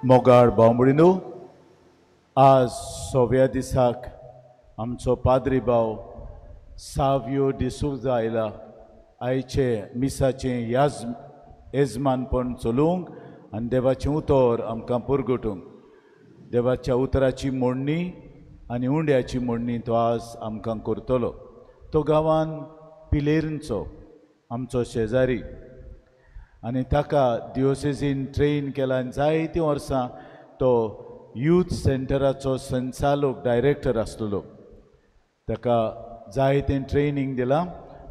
मोगाळ भावमळिनो, आज 6व्या दिसाक आमचो पाद्री भाव सावियो डिसूजा आयला. आयचे मिसाचें येजमानपण चलोवंक आनी देवाचें उतर आमकां पुरगटूंक. देवाच्या उतराची मोडणी आनी उंड्याची मोडणी तो आज आमकां करतलो. तो गांवान पिलेर्नचो आमचो शेजारी आनी ताका डिओसेसीन ट्रेन केला. आनी जायतीं वर्सां तो यूथ सेंटराचो संचालक डायरेक्टर आसलेलो. ताका जायतें ट्रेनिंग दिलां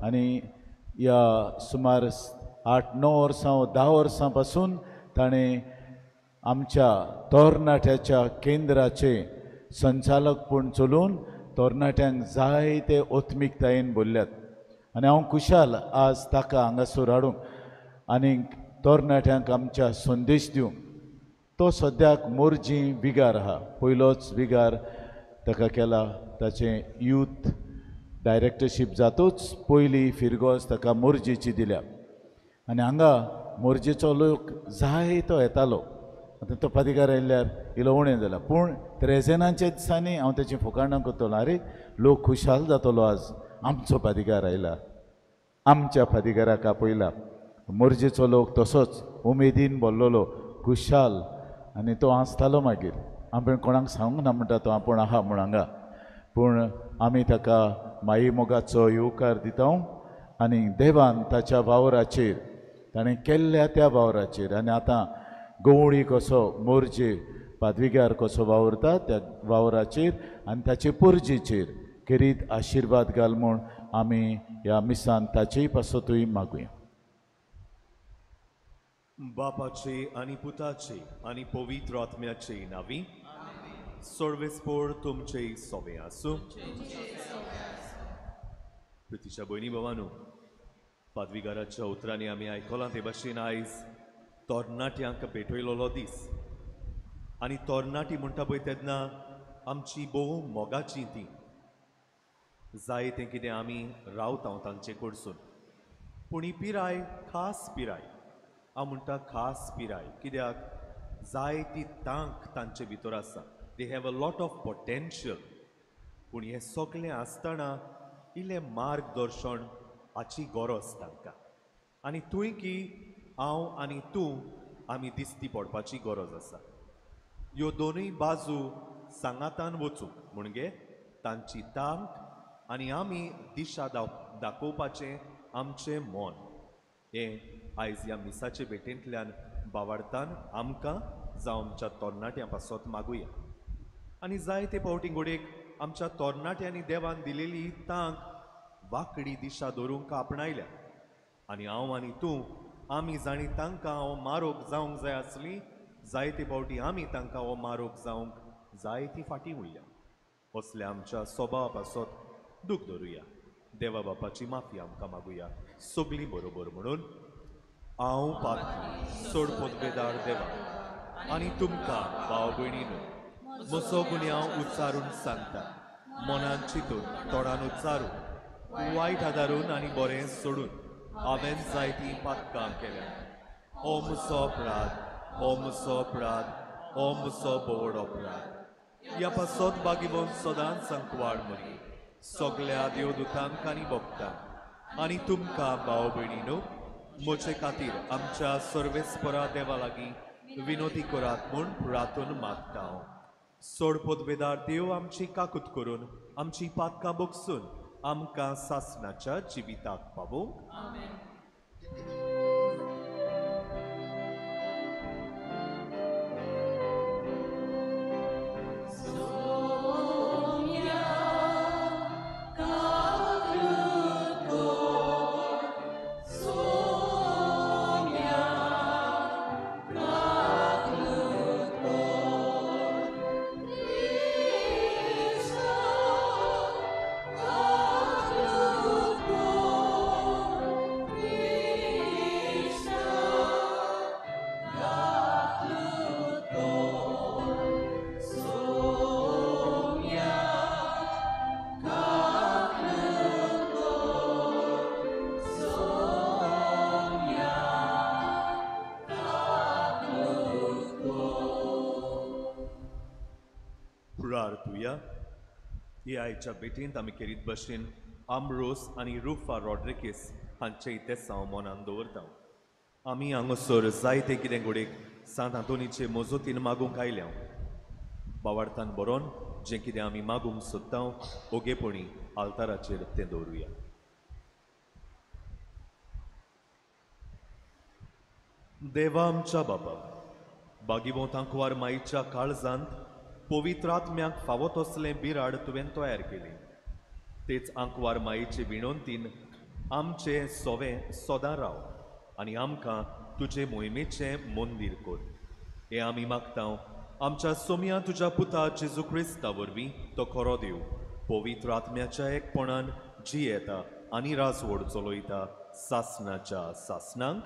आनी ह्या सुमार 8-9 वर्सां वा 10 वर्सां पासून ताणें आमच्या तरणाट्याच्या केंद्राचे संचालकपण चलोवन तरणाट्यांक जायते ओत्मीकतायेन भरल्यात. आनी हांव खुशाल आज ताका हांगासर हाडूंक आनी तरणाट्यांक आमच्या संदेश दिवंक. तो सद्याक मोर्जी विगार आहा, पयलोच विगार ताका केला. ताचें यूथ डायरेक्टरशीप जातूच पयली फिरगोस ताका मोर्जेची दिल्या. आनी हांगा मोर्जेचो लोक जायतो येतालो. आतां तो पादिकार आयल्यार इलो उणें जाला, पूण त्रेजेनाच्या दिसांनी हांव ताची फुकाणणां करतलो. अरे लोक खुशाल जातलो, आज आमचो पादिकार आयला, आमच्या पादिकाराक आपयला. मोर्जेचो लोक तसोच उमेदीन भरलेलो, खुशाल. आनी तो आसतालो मागीर. हांवें कोणाक सांगूंक ना म्हणटा तो आपूण आहा म्हूण हांगा. पूण आमी ताका माई मोगाचो येवकार दिता. आनी देवान ताच्या वावराचेर ताणें केल्ल्या त्या वावराचेर आनी आतां गवळी कसो मोर्जे पादविकार कसो वावरता त्या वावराचेर आनी ताचे पुर्जेचेर खेरीत आशिर्वाद घाल म्हूण आमी ह्या मिसान ताचेय पासतूय मागुया. बापाचे आनी पुताचे आनी पवित्र आत्म्याचे नांवी सर्वेस्पोर तुमचे सोबे आसूं. प्रितीच्या भयणी भावांनो, पादविकाराच्या उतरांनी आमी आयकलां ते भाशेन आयज तरणाट्यांक भेटयलोलो दीस. आनी तरणाटी म्हणटा पळय तेन्ना आमची भोव मोगाची ती. जायतें कितें आमी रावता तांचे कडसून, पूण ही पिराय खास पिराय. हांव म्हणटा खास पिराय, कित्याक जायती तांक तांचे भितर आसा. They have a lot of potential. पूण हें सगळें आसतना इल्लें मार्गदर्शन हाची गरज तांकां. आनी तुय की हांव आनी तूं आमी दिसती पडपाची गरज आसा. ह्यो दोनूय बाजू सांगातान वचूंक म्हणजे तांची तांक आनी आमी दिशा दाखोवपाचें आमचें मन. हें आयज ह्या मिसाचे भेटेंतल्यान बावार्थान आमकां जावं आमच्या तरणाट्यां पासत मागुया. आनी जायते फावटी घोडेक आमच्या तरणाट्यांनी देवान दिलेली तांक वांकडी दिशा धरूंक आपणायल्या. आनी हांव आनी तूं आमी जाणी तांकां हो मारोग जावंक जाय आसली. जायते फावटी आमी तांकां हो मारोग जावंक जायती फाटीं उरल्या. असल्या आमच्या स्वभावा पासत दूख धरुया. देवा बापाची माफी आमकां मागुया सगळीं बरोबर म्हणून. हांव पातकी सोड पोदवेदार देवा आनी तुमकां भाव भयणीनो, म्हजो गुन्यांव उच्चारून सांगता. मनान चिंतून तोंडान उच्चारून वायट आदारून आनी बरें सोडून हांवें जायतीं पातकां केल्या. हो म्हजो अपराध, हो म्हजो अपराध, हो म्हजो बोड अपराध. ह्या पासत बागीबोन सदांच सांकवाड म्हणी सगळ्या देवदूतांक आनी भक्तांक. आनी तुमकां भाव भयणीनो, म्हजे खातीर आमच्या सर्वेस्परा देवा लागीं विनोदी करात म्हूण प्रार्थना मागता हांव. सोड पोदवेदार देव आमची काकूत करून आमची पातकां बोगसून आमकां सासणाच्या जिविताक पावोवंक. ह्या आयच्या भेटेंत आमी केरीत भशेन आम्ब्रोस आनी रुफा रॉड्रिकीस हांचे इतेसांव मनान दवरता. आमी हांगासर जायते कितें घोडेक सांत आंतोनीचे मोजोतीन मागूंक आयल्या. बावार्थान बरोवन जें कितें आमी मागूंक सोदता ओगेपणी आल्ताराचेर तें दवरुया. देवा आमच्या बाबा, बागीवोतांकवार माईच्या काळजांत पवित्र आत्म्याक फावो तसलें बिराड तुवें तयार केलें. तेच आंकवार मायेचे विणोंतीन आमचें सोवें सोदां राव आनी आमकां तुजे मोहिमेचें मंदीर कोर. हें आमी मागता आमच्या सोम्या तुज्या पुता जेजू क्रिस्ता वरवीं तो खरो देव पवित्र आत्म्याच्या एकपणान जियेता आनी राजवड चलयता सासणाच्या सासणांक.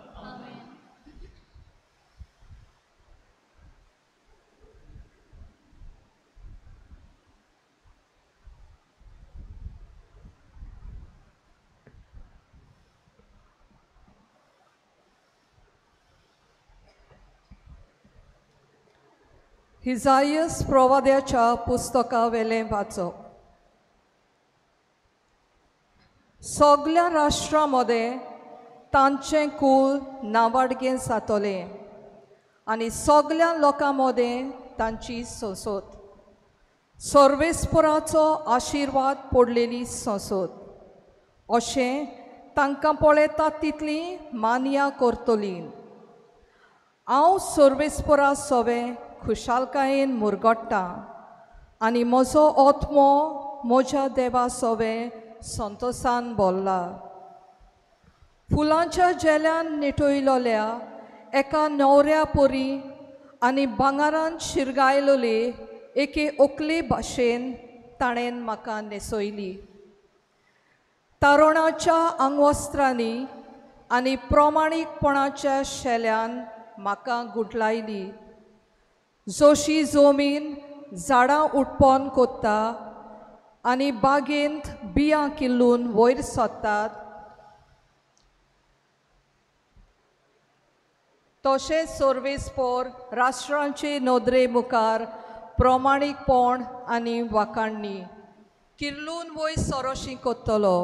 हिजायस प्रवाद्याच्या पुस्तका वेलें वाचप. सगळ्या राष्ट्रां मदें तांचें कुल नावाडगें जातलें आनी सगळ्या लोकां मदें तांची संसद. सर्वेस्पराचो आशिर्वाद पडलेली संसद. अशें तांकां पळयता तितली मान्या करतली. हांव सर्वेस्परा सवें खुशालकायेन मुरगट्टा आनी म्हजो आत्मो म्हज्या देवा सवें संतोशान भरला. फुलांच्या जेल्यान निटयलोल्या एका न्हवऱ्या परी आनी भांगारान शिरगायलोली एके ओकले भाशेन ताणें म्हाका न्हेसयली. तारुणाच्या आंगवस्त्रांनी आनी प्रमाणीकपणाच्या शेल्यान म्हाका गुटलायली. जोशी जमीन झाडां उठपन कोत्ता आनी बागेंत बियां किल्लून वयर सोदतात तशें सर्वेस्पोर राष्ट्रांचे नदरे मुखार प्रमाणीकपण आनी वाखाणणी किल्लून वयर सरोशी कोत्तलो.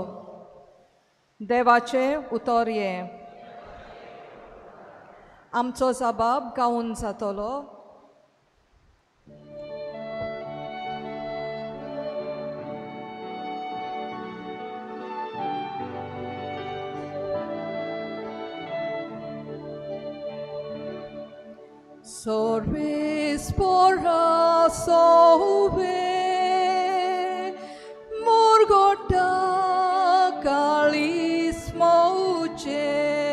देवाचें उतर हें. आमचो जबाब गावून जातलो. Sorvespora sove Morgota kalis mouches.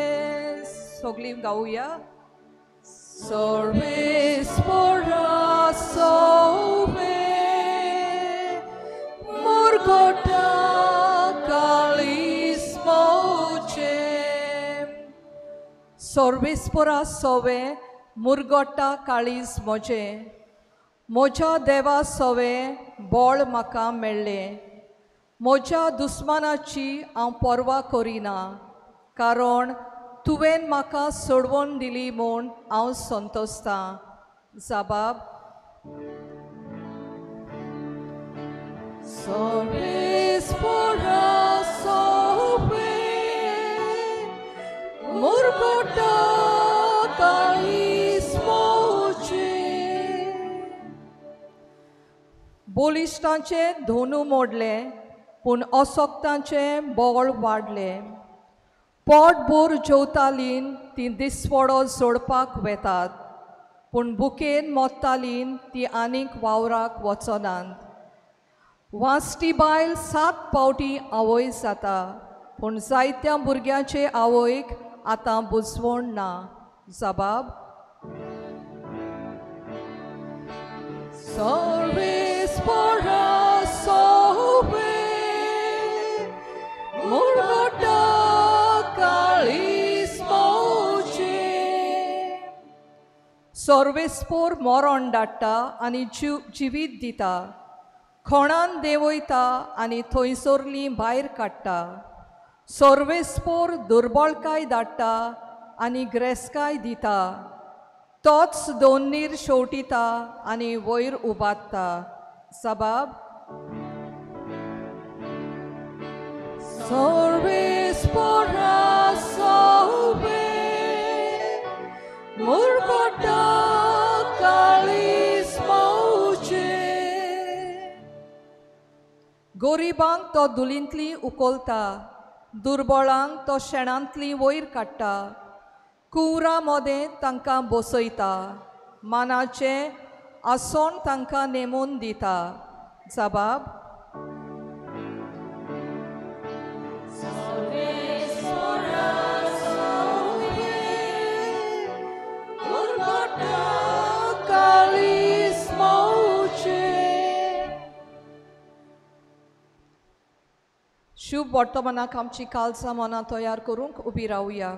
Sogli gaúya. Sorvespora sove Morgota kalis mouches. Sorvespora sove मुरगोट्टा काळीज म्हजें. म्हज्या देवा सवें बळ म्हाका मेळ्ळें. म्हज्या दुस्मानाची हांव पर्वा करिना कारण तुवें म्हाका सोडवून दिली म्हूण हांव संतोसतां. जबाब. Sorvespora sove Morgota बोलिश्टांचे धोनू मोडले पूण असोक्तांचे बोळ वाडले. पोटभर जेवतालीं ती दिसवडो जोडपाक वेतात पूण बुकेन मोडटालीं ती आनीक वावराक वचनात. वास्ती बायल 7 पावटी आवय जाता पूण जायत्या भुरग्यांचे आवयक आतां बुजवण ना. जबाब. Sorvespora sove Morgota kalis mouche. सर्वेस्पोर मरण धाडटा आनी जिवीत दिता. खोणान देंवयता आनी थंयसरलीं भायर काडटा. सर्वेस्पोर दुर्बळकाय धाडटा आनी ग्रेसकाय दिता. तोच दोनीर शेवटिता आनी वयर उबारता. जबाब. गोरिबांक तो दुलींतली उखलता, दुर्बळांक तो शेणांतली वयर काडटा, कुवरां मोदें तांकां बसयता, मानाचे आसोण तांकां नेमून दिता. जबाब: शुभ वर्तमानाक आमची कालसां मनां तयार करूंक उबी रावया.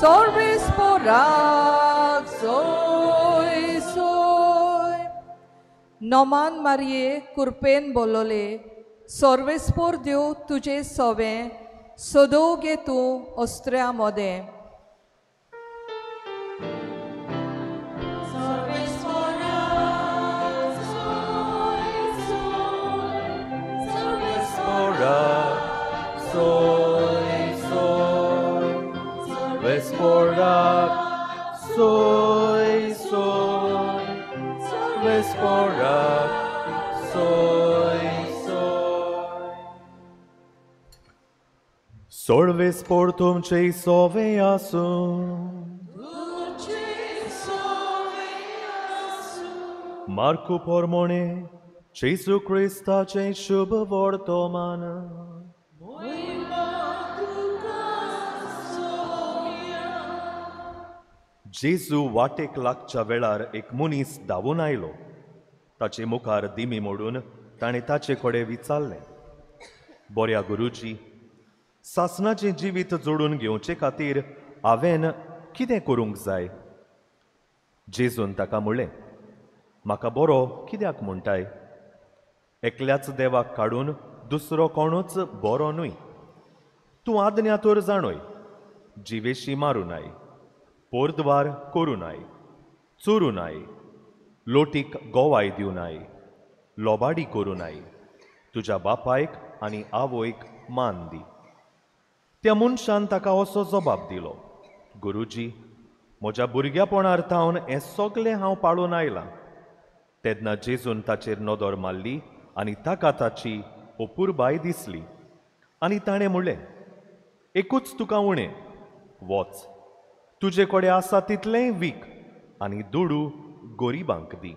Sorbis porak, soy, soy. Noman मारिये कुरपेन बोलोले, सोर्वेस्पोर देव तुझे सोवे, सोदो गे तूं ओस्त्र्या मोदे. Vesporak, soy, soy, Vesporak, soy, soy. Sorvespor tumcei soveasum, Marcu pormone, Jesu Christa cei शुभ वर्तमान. जेजू वाटेक लागच्या वेळार एक मनीस धांवून आयलो. ताचे मुखार दिमी मोडून ताणें ताचे कडेन विचारलें, बऱ्या गुरुजी, सासणाचें जिवीत जोडून घेवचे खातीर हांवें कितें करूंक जाय? जेजून ताका म्हणलें, म्हाका बरो कित्याक म्हणटाय? एकल्याच देवाक काडून दुसरो कोणूच बरो न्हय. तूं आज्ञा तर जाणय, जिवेशी मारूं नाय, पोरद्वार करूं नाय, चोरूं नाय, लोटीक गोवाय दिवं नाय, लोबाडी करूं नाय, तुज्या बापायक आनी आवयक मान दी. त्या मनशान ताका असो जबाब दिलो, गुरुजी, म्हज्या भुरग्यापणार थावन हें सगलें हांव पाळून आयलां. तेन्ना जेजून ताचेर नदर मारली आनी ताका ताची अपुरबाय दिसली. आनी ताणें म्हणलें, एकूच तुका उणें, वच, तुजे कडेन आसा तितलेंय वीक आनी दुडू गोरिबांक दी,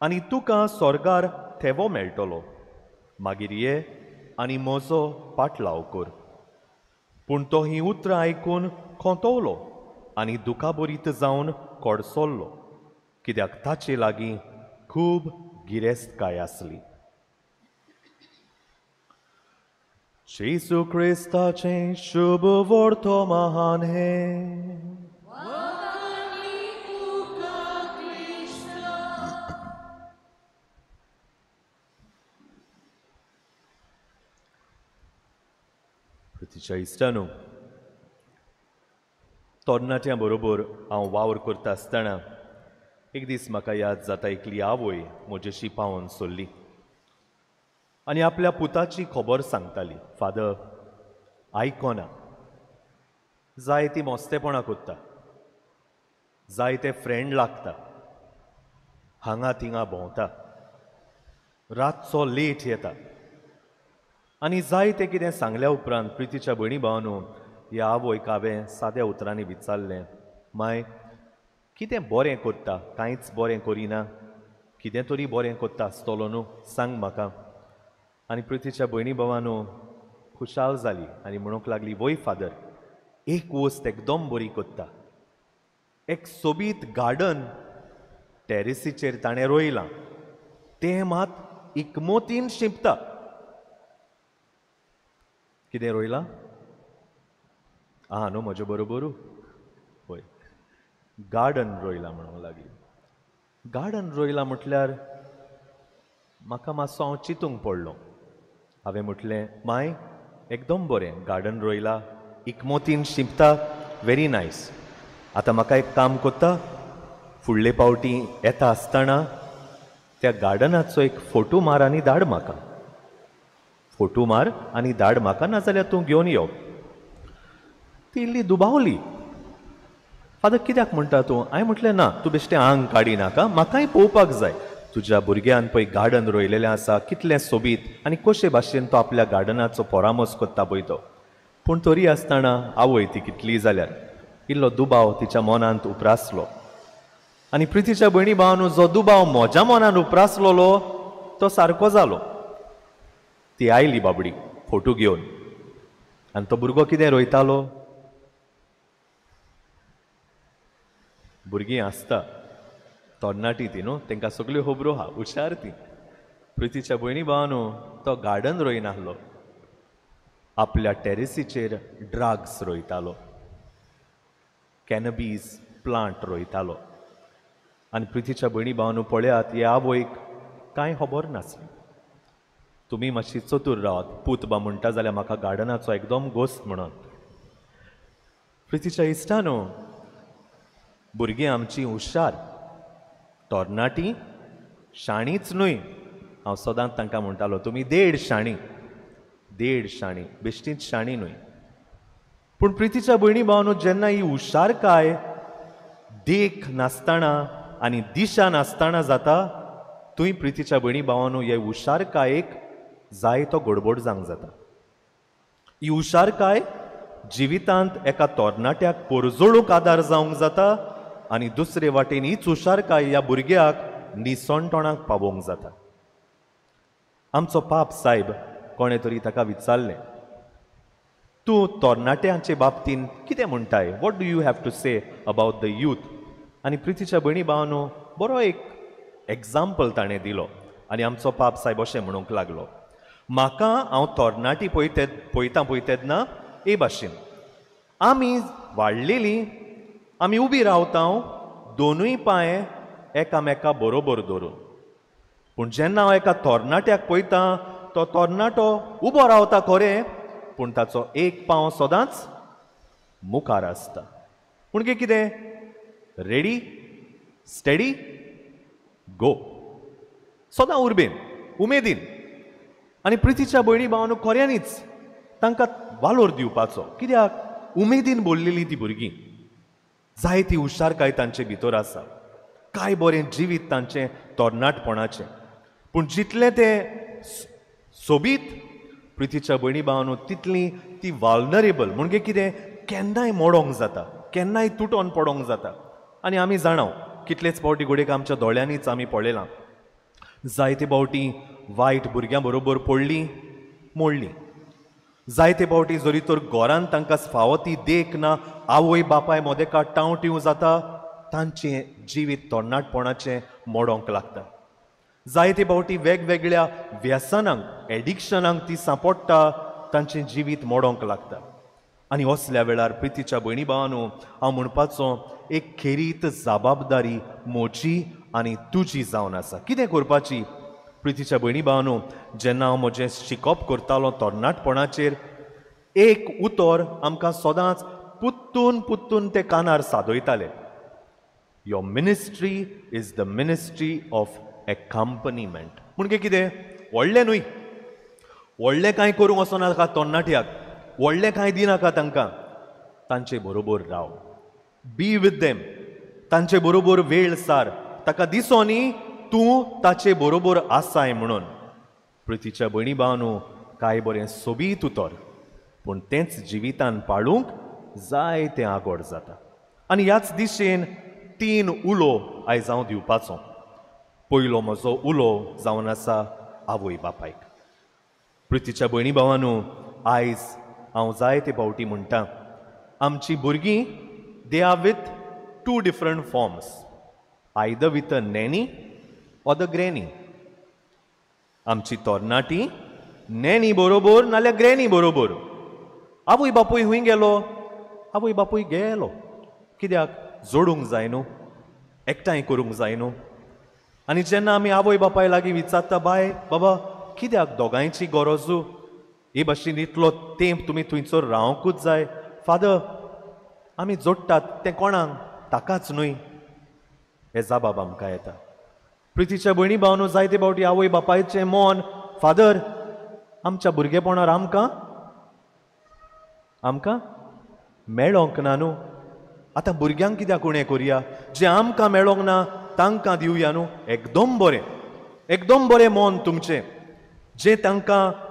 आनी तुका स्वर्गार थेवो मेळटलो. मागीर ये आनी म्हजो पाटलाव कर. पूण तो ही उतरां आयकून खोंतवलो आनी दुखाबरीत जावन कोडसोल्लो, कित्याक ताचे लागीं खूब गिरेस्तकाय आसली. जेजू क्रिस्ताचें शुभ वर्तमान हें. प्रतिच्या इश्टानो, तरणाट्यां बरोबर हांव वावर करता आसतना एक दीस म्हाका याद जाता, एकली आवय म्हजेशी पावून सोल्ली आनी आपल्या पुताची खबर सांगताली. फादर, आयकोना, जाय ती मोस्तेपणां कोत्ता, जाय ते फ्रेंड लागता, हांगा थिंगा भोंवता, रातचो लेट येता, आनी जाय ते कितें सांगल्या उपरांत प्रितीच्या भयणी भावांनो, ह्या आवयक हांवें साद्या उतरांनी विचारलें, माय, कितें बरें कोत्ता? कांयच बरें करिना? कितें तरी बरें कोत्ता आसतलो न्हू, सांग म्हाका. आनी प्रितीच्या भयणी भावांनो खुशाल जाली आनी म्हणूंक लागली, वय फादर, एक वस्त एकदम बरी कोत्ता. एक सोबीत गार्डन टॅरेसीचेर ताणें रोयलां, तें मात इकमोतीन शिंपता. कितें रोयलां? न्हू म्हजे बरोबरू? पळय, गार्डन रोयलां म्हणूंक लागली. गार्डन रोयलां म्हटल्यार म्हाका मातसो हांव चिंतूंक पडलो. हांवें म्हटलें माय एकदम बरें गार्डन रोयला इकमोतीन शिंपता व्हेरी नायस. आतां म्हाका एक काम कोत्ता फुडले पावटी येता आसतना त्या गार्डनाचो एक फोटो मार आनी धाड म्हाका. फोटो मार आनी धाड म्हाका नाजाल्यार तूं घेवन यो. ती इल्ली दुबावली. फादर कित्याक म्हणटा तूं? हांवें म्हटलें ना तूं बेश्टें आंग काडी नाका म्हाकाय पळोवपाक जाय तुज्या भुरग्यान पळय गार्डन रोयलेलें आसा कितलें सोबीत आनी कशे भाशेन तो आपल्या गार्डनाचो परामोस कोत्ता पळय तो. पूण तरी आसतना आवय ती कितली जाल्यार इल्लो दुबाव तिच्या मनांत उप्रासलो. आनी प्रितीच्या भयणी भावानू जो दुबाव म्हज्या मनान उप्रासलोलो तो सारको जालो. ती आयली बाबडी फोटो घेवन आनी तो भुरगो कितें रोयतालो? भुरगीं आसता तरणाटी ती न्हू तांकां सगल्यो खबरो आहा हुशार ती. प्रितीच्या भयणी भावानू तो गार्डन रोयनाहलो आपल्या टॅरेसीचेर ड्रग्स रोयतालो कॅनबीज प्लांट रोयतालो. आनी प्रितीच्या भयणी भावानू पळयात हे आवयक कांय खबर नासलें. तुमी मातशी चतूर रावात पूत बा म्हणटा जाल्यार म्हाका गार्डनाचो एकदम गोस्त म्हणून. प्रितीच्या इश्टानू भुरगीं आमची हुशार तरणाटी शाणीच न्हय. हांव सदांच तांकां म्हणटालो तुमी देड शाणी बेश्टीच शाणी न्हय. पूण प्रितीच्या भयणी भावानू जेन्ना ही हुशारकाय देख नासतना आनी दिशा नासतना जाता थंय प्रितीच्या भयणी भावानू हे हुशारकायेक जाय तो गडबड जावंक जाता. ही हुशारकाय जिवितांत एका तरणाट्याक पोरजोळूक आदार जावंक जाता आनी दुसरे वाटेन हीच हुशारकाय ह्या भुरग्याक निसणटोणाक पावोवंक जाता. आमचो पाप सायब कोणे तरी ताका विचारलें तूं तरणाट्यांचे बाबतींत कितें म्हणटाय? What do you have to say about the youth? आनी प्रितीच्या भयणी भावानू बरो एक एग्जाम्पल ताणें दिलो आनी आमचो पाप सायब अशें म्हणूंक लागलो म्हाका हांव तरणाटी पळयता तेन्ना हे भाशेन आमी वाडलेलीं आमी उबी रावता दोनूय पांय एकामेका बरोबर धरून. पूण जेन्ना हांव एका तरणाट्याक पळयता तो तरणाटो उबो रावता खरें पूण ताचो एक पांव सदांच मुखार आसता. म्हणजे कितें? रेडी स्टेडी गो. सदां उर्बेन उमेदीन. आनी प्रितीच्या भयणी भावानू खऱ्यांनीच तांकां वालोर दिवपाचो. कित्याक? उमेदीन बोललेलीं ती भुरगीं. जाय ती हुशारकाय तांचे भितर आसा. काय बरें जिवीत तांचें तरणाटपणाचें. पूण जितलें तें सोबीत प्रितीच्या भयणी भावानू तितली ती वाल्नरेबल. म्हणजे कितें? केन्नाय मोडोंक जाता केन्नाय तुटोन पडोंक जाता. आनी आमी जाणाव कितलेच फावटी घोडेक आमच्या दोळ्यांनीच आमी पळयलां जायते फावटी वायट भुरग्यां बरोबर पडलीं मोडलीं. जायते फावटी जरी तर घरांत तांकां फावो ती देख ना आवय बापाय मोदेका टावटिव जाता तांचें जिवीत तरणाटपणाचें मोडोंक लागता. जायते फावटी वेगवेगळ्या व्यसनांक एडिक्शनांक ती सांपडटा तांचें जिवीत मोडोंक लागता. आनी असल्या वेळार प्रितीच्या भयणी भावानू हांव म्हणपाचो एक खेरीत जबाबदारी म्हजी आनी तुजी जावन आसा. कितें करपाची? प्रितीच्या भयणी भावानू जेन्ना हांव म्हजें शिकप करतालो तरणाटपणाचेर एक उतर आमकां सदांच पुत्तून ते कानार सादयतालें. Your ministry is the ministry of accompaniment. म्हणजे कितें? व्हडलें न्हय व्हडलें कांय करूंक वचनाका तरणाट्याक व्हडलें कांय दिनाका तांकां. तांचे बरोबर राव. बी विथ देम. तांचे बरोबर वेळ सार. ताका दिसो न्ही तूं ताचे बरोबर आसाय म्हणून. प्रितीच्या भयणी भावानू कांय बरें सोबीत उतर पूण तेंच जिवितान पाळूंक जाय तें आगोड जाता. आनी ह्याच दिशेन 3 उलो आयज हांव दिवपाचो. पयलो म्हजो उलो जावन आसा आवय बापायक. प्रितीच्या भयणी भावानू आयज हांव जायते फावटी म्हणटा आमची भुरगीं they are with 2 different forms. Either with a nanny or the granny. आमची तरणाटी नॅनी बरोबर नाल्यार ग्रॅनी बरोबर. आवय बापूय हूंय गेलो आवय बापूय गेलो. कित्याक? जोडूंक जाय न्हू एकठांय करूंक जाय न्हू. आनी जेन्ना आमी आवय बापाय लागीं विचारता बाय बाबा कित्याक दोगांयची गरजू हे भाशेन इतलो तेंप तुमी थंयसर रावंकूच जाय. फादर, आमी जोडटात तें कोणाक? ताकाच न्हय. हे जाबाब आमकां येता. प्रितीच्या भयणी भावनो, जायते फावटी आवय बापायचें मोन, फादर, आमच्या भुरगेपणार आमकां मेळोंक ना न्हू. आतां भुरग्यांक कित्याक उणें करुया? जें आमकां मेळोंक ना तांकां दिवया न्हू. एकदम बरें मोन तुमचें. जें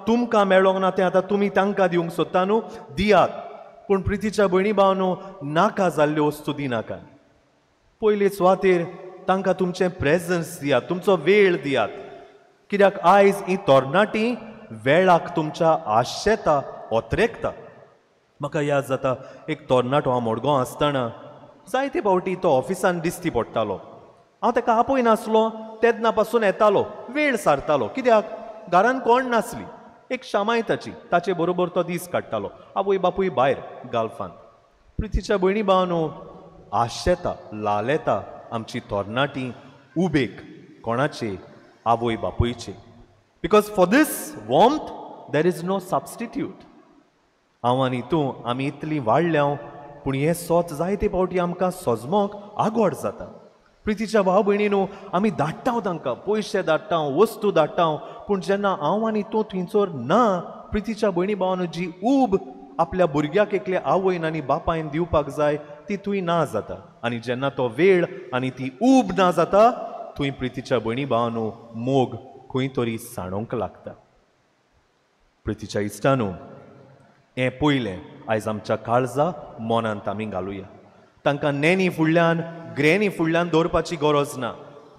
तुमकां मेळोंक ना तें आतां तुमी तांकां दिवंक सोदता न्हू, दियात. पूण प्रितीच्या भयणी भावनो, नाका जाल्ल्यो वस्तू दिनाका. पयले सुवातेर तांकां तुमचें प्रेझन्स दियात, तुमचो वेळ दियात. कित्याक आयज ही तरणाटीं वेळाक तुमच्या आशेता, ओत्रेकता. म्हाका याद जाता, एक तरणाटो हांव मडगांव आसतना जायते फावटी तो ऑफिसान दिश्टी पडटालो. हांव ताका आपय नासलो, तेन्ना पासून येतालो, वेळ सारतालो. कित्याक? घरान कोण नासली, एक शामाय ताचे बरोबर तो दीस काडटालो. आवय बापूय भायर गाल्फान. प्रितीच्या भयणी भावनो, आशेता, लालेता आमची तरणाटीं उबेक कोणाचे? आवय बापूयचे. Because for this warmth there is no substitute. हांव आनी तूं आमी इतलीं वाडल्या, पूण हें सोच जायते फावटी आमकां सोजमोंक आगोड जाता. प्रितीच्या भाव भयणीनो, आमी धाडटाव तांकां, पयशे धाडटाव, वस्तू धाडटाव, पूण जेन्ना हांव आनी तूं थंयसर ना, प्रितीच्या भयणी भावानो, जी ऊब आपल्या भुरग्याक एकले आवयन आनी बापायन दिवपाक जाय ती थंय ना जाता. आनी जेन्ना तो वेळ आनी ती ऊब ना जाता, थंय प्रितीच्या भयणी भावानो मोग खंय तरी साणोंक लागता. प्रितीच्या इश्टानो, हें पयलें आयज आमच्या काळजा मोनांत आमी घालुया. तांकां नॅनी फुडल्यान, ग्रॅनी फुडल्यान दवरपाची गरज ना.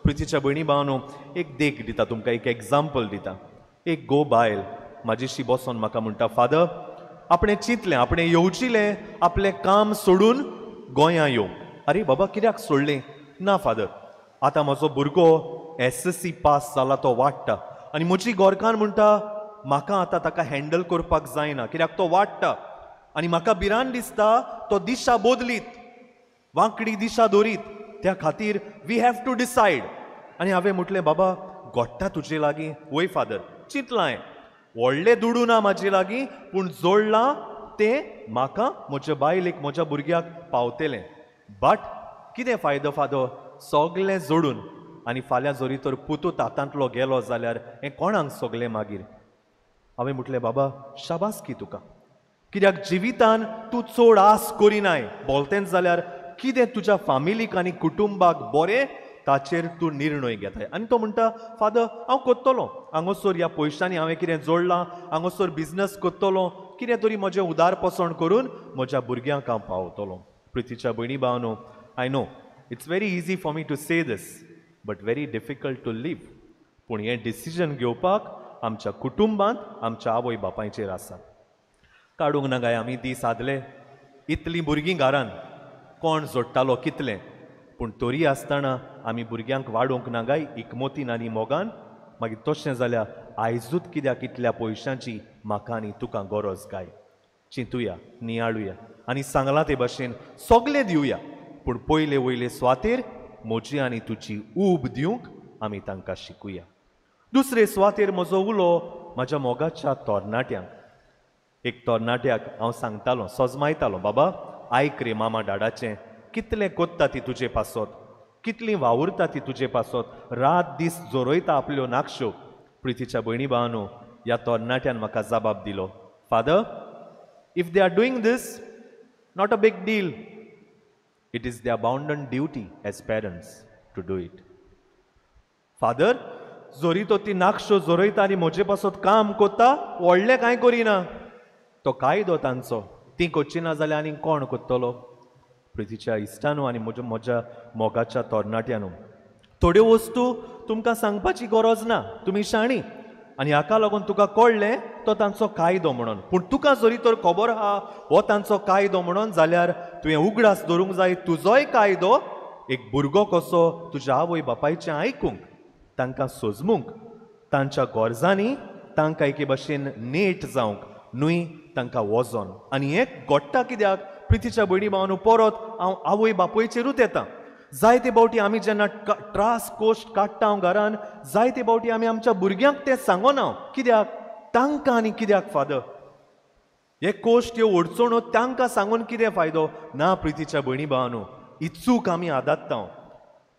प्रितीच्या भयणी भावानो, एक देख दिता तुमकां, एक एग्जाम्पल दिता. एक गो बायल म्हाजेशी बसोन म्हाका म्हणटा, फादर, आपणें चिंतलें, आपणें येवजिलें आपलें काम सोडून गोंयां येवंक. अरे बाबा, कित्याक सोडलें? ना फादर, आतां म्हजो भुरगो SSC पास जाला, तो वाडटा, आनी म्हजी घोरकान्न म्हणटा म्हाका आतां ताका हँडल करपाक जायना, कित्याक तो वाडटा. आनी म्हाका भिरांत दिसता तो दिशा बदलीत, वांकडी दिशा दवरीत. त्या खातीर वी हॅव टू डिसायड. आनी हांवें म्हटलें, बाबा, घोडटा तुजे लागीं? वय फादर, चिंतलां हांवें, व्हडलें दुडू ना म्हाजे लागीं, पूण जोडलां तें म्हाका, म्हज्या बायलेक, म्हज्या भुरग्याक पावतलें. बट कितें फायदो फादर? सगलें जोडून आनी फाल्यां जरी तर पुतू तातांतलो गेलो जाल्यार हें कोणाक सगलें मागीर? हांवें म्हटलें, बाबा, शाबासकी तुका. कित्याक जिवितान तूं चड आस करिनाय, बोलतेंच जाल्यार कितें तुज्या फामिलीक आनी कुटुंबाक बरें ताचेर तूं निर्णय घेताय. आनी तो म्हणटा, फादर, हांव कोत्तलों, हांगसर ह्या पयशांनी हांवें कितें जोडलां, हांगसर बिझनस कोत्तलों, कितें तरी म्हजें उदार पसण करून म्हज्या भुरग्यांक हांव पावतलों. प्रितीच्या भयणी भावनो, I know it's very easy for me to say this, but very difficult to live. पूण हें डिसिजन घेवपाक आमच्या कुटुंबांत, आमच्या आवय बापायचेर आसा. काडूंक ना गाय आमी दीस आदले, इतलीं भुरगीं घरान, कोण जोडटालो कितलें, पूण तरी आसतना आमी भुरग्यांक वाडोवंक ना गाय इकमोतीन आनी मोगान. मागीर तशें जाल्यार आयजूच कित्याक इतल्या पयशांची म्हाका आनी तुका गरज काय? चिंतुया, नियाळुया आनी सांगलां ते भाशेन सगलें दिवया, पूण पयले वयले सुवातेर म्हजी आनी तुजी ऊब दिवंक आमी तांकां शिकुया. दुसरे सुवातेर म्हजो उलो म्हाज्या मोगाच्या तरणाट्यांक. एक तरणाट्याक हांव सांगतालों, सोजमायतालों, बाबा, आयक रे मामा डाडाचें, कितलें कोत्ता ती तुजे पासत, कितलीं वावुरता ती तुजे पासत, रात दीस जोरोयता आपल्यो नाखश्यो. प्रितीच्या भयणी भावानो, ह्या तरणाट्यान म्हाका जबाब दिलो, father, if they are doing this, not a big deal, it is their bounden duty as parents to do it. Father, जोरी तो ती नाखश्यो जोरोयता आनी म्हजे पासत काम कोत्ता, व्हडलें कांय करिना, तो कायदो तांचो, ती कोच्ची ना जाल्यार आनी कोण कोत्तलो? प्रितीच्या इश्टानो आनी म्हज्या मोगाच्या तरणाट्यानो, थोड्यो वस्तू तुमकां सांगपाची गरज ना, तुमी शाणी, आनी हाका लागून तुका कळ्ळें तो तांचो कायदो म्हणून. पूण तुका जरी तर खबर आहा हो तांचो कायदो म्हणून, जाल्यार तुवें उगडास धरूंक जाय तुजोय कायदो एक भुरगो कसो तुज्या आवय बापायचें आयकूंक, तांकां सोजमूंक, तांच्या गरजांनी तांकां एके भाशेन नेट जावंक, न्हय तांकां वजोन. आनी हें घडटा कित्याक? प्रितीच्या भयणी भावानो, परत हांव आवय बापोयचेरूच येता. जायते फावटी आमी जेन्ना त्रास कोश्ट काडटा घरान, जायते फावटी आमी आमच्या भुरग्यांक तें सांगोना. कित्याक? तांकां आनी कित्याक फादर हे कोश्ट ह्यो ओडचोण तांकां सांगून कितें फायदो ना प्रितीच्या भयणी भावांनो ही चूक आमी आदात्ता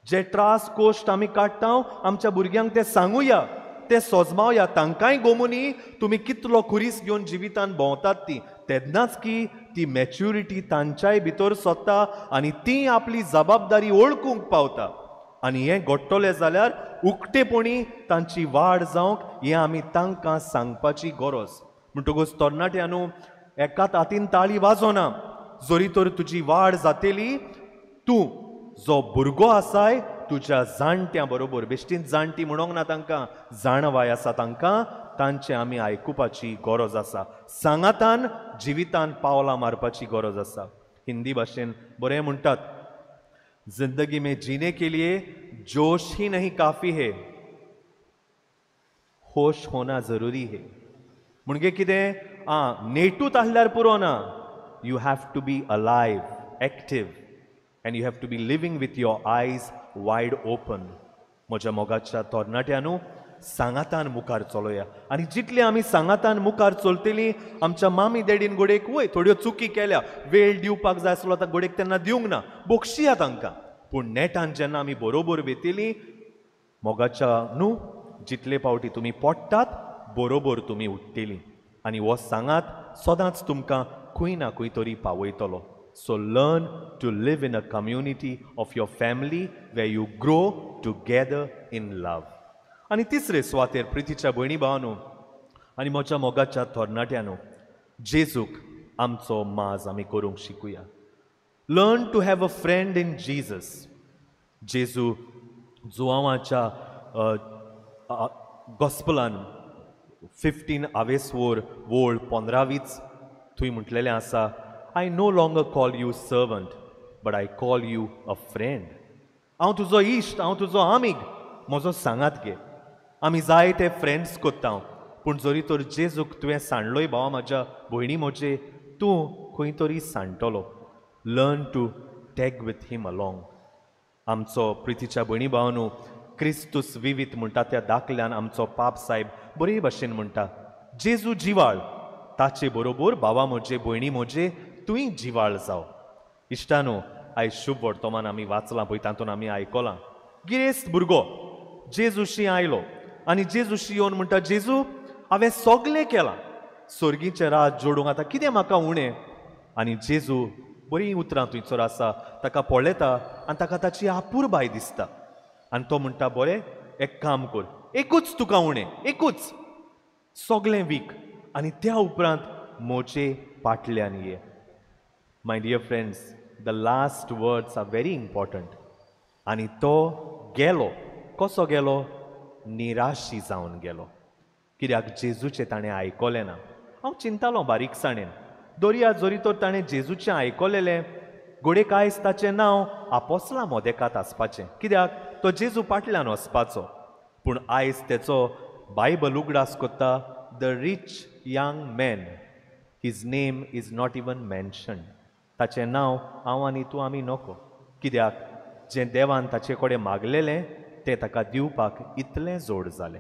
जे त्रास कोश्ट आमी काडटा आमच्या भुरग्यांक ते सांगुया ते सोजमावया तांकांय गोमुनी तुमी कितलो खुरीस घेवन जिवितान भोंवतात ती तेन्नाच की ती मॅच्युरिटी तांच्याय भितर सोदता आनी ती आपली जबाबदारी ओळखूंक पावता आनी हें घडटलें जाल्यार उक्तेपणी तांची वाड जावंक हें आमी तांकां सांगपाची गरज म्हणटकूच तरणाट्यांनो एकाच हातीन ताळी वाजोना जोरी तर तुजी वाड जातली तूं जो भुरगो आसाय तुज्या जाणट्यां बरोबर बेश्टीन जाणटी म्हणोंक ना तांकां जाणवाय आसा तांकां तांचें आमी आयकुपाची गरज आसा सांगातान जिवितान पावलां मारपाची गरज आसा हिंदी भाशेन बरें म्हणटात जिंदगी में जीने के लिए जोश ही नहीं काफी है होश होना जरूरी है म्हणजे कितें नेटूच आहल्यार पुरो ना you have to be alive active and you have to be living with your eyes wide open म्हज्या मोगाच्या तरणाट्यांनो सांगातान मुखार चलोया आनी जितले आमी सांगातान मुखार चलतली आमच्या मामी डॅडीन गोडेक वय थोड्यो चुकी केल्या वेळ दिवपाक जाय आसलो आतां गोडेक तेन्ना दिवंक ना बोक्षिया तांकां पूण नेटान जेन्ना आमी बरोबर वेतली मोगाच्या न्हू जितले पावटी तुमी पडटात बरोबर तुमी उठटेली आनी हो सांगात सदांच तुमकां खंय ना खंय तरी पावयतलो So learn to live in a community of your family where you grow together in love. आणि तिसरे सुवातेर प्रितीच्या भयणी भावांनो आनी म्हज्या मोगाच्या तरणाट्यांनो जेजूक आमचो माज आमी करूंक शिकुया learn to have a friend in Jesus जेजू जुआंवाच्या गॉस्पलान 15 आवेसवोर वोळ 15 थंय म्हटलेलें आसा I no longer call you servant, but I call you a friend. हांव तुजो इश्ट हांव तुजो आमीग म्हजो सांगात घे आमी जाय ते फ्रेंड्स कोत्ता पूण जरी तर जेजूक तुवें सांडलोय भावा म्हाज्या भयणी म्हजे तूं खंय तरी सांडटलो learn to tag with him along आमचो प्रितीच्या भयणी भावांनो क्रिस्तूस विवीत म्हणटा त्या दाखल्यान आमचो पाप साहेब बरे भाशेन म्हणटा जेजू जिवाळ ताचे बरोबर भावा म्हजे भयणी म्हजे तुय जिवाळ जाव इश्टानो आयज शुभ वर्तमान आमी वाचलां पळय तातूंत आमी आयकलां गिरेस्त भुरगो जेजूशी आयलो आनी जेजूशी येवन म्हणटा जेजू हांवें सगलें केलां सर्गीचें राज जोडूंक आतां कितें म्हाका उणें आनी जेजू बरीं उतरां थंयसर आसा ताका पळयता आनी ताका ताची आपूर बाय दिसता आनी तो म्हणटा बरें एक काम कर एकूच तुका उणें एकूच सगलें वीक आनी त्या उपरांत म्हजे पाटल्यान ये My dear friends, the last words are very important. आनी तो गेलो कसो गेलो निराशी जावन गेलो कित्याक जेजूचें ताणें आयकलें ना हांव चिंतालों बारीकसाणेन दर्या जरी तर ताणें जेजूचें आयकलेलें घोडेक आयज ताचें नांव आपोसलां मोदेकात आसपाचें कित्याक तो जेजू पाटल्यान वचपाचो पूण आयज तेचो बायबल उगडास कोत्ता the reach young man his name is not even mentioned ताचें नांव हांव आनी तूं आमी नोको कित्याक जें देवान ताचे कडेन मागलेलें तें ताका दिवपाक इतलें जोड जालें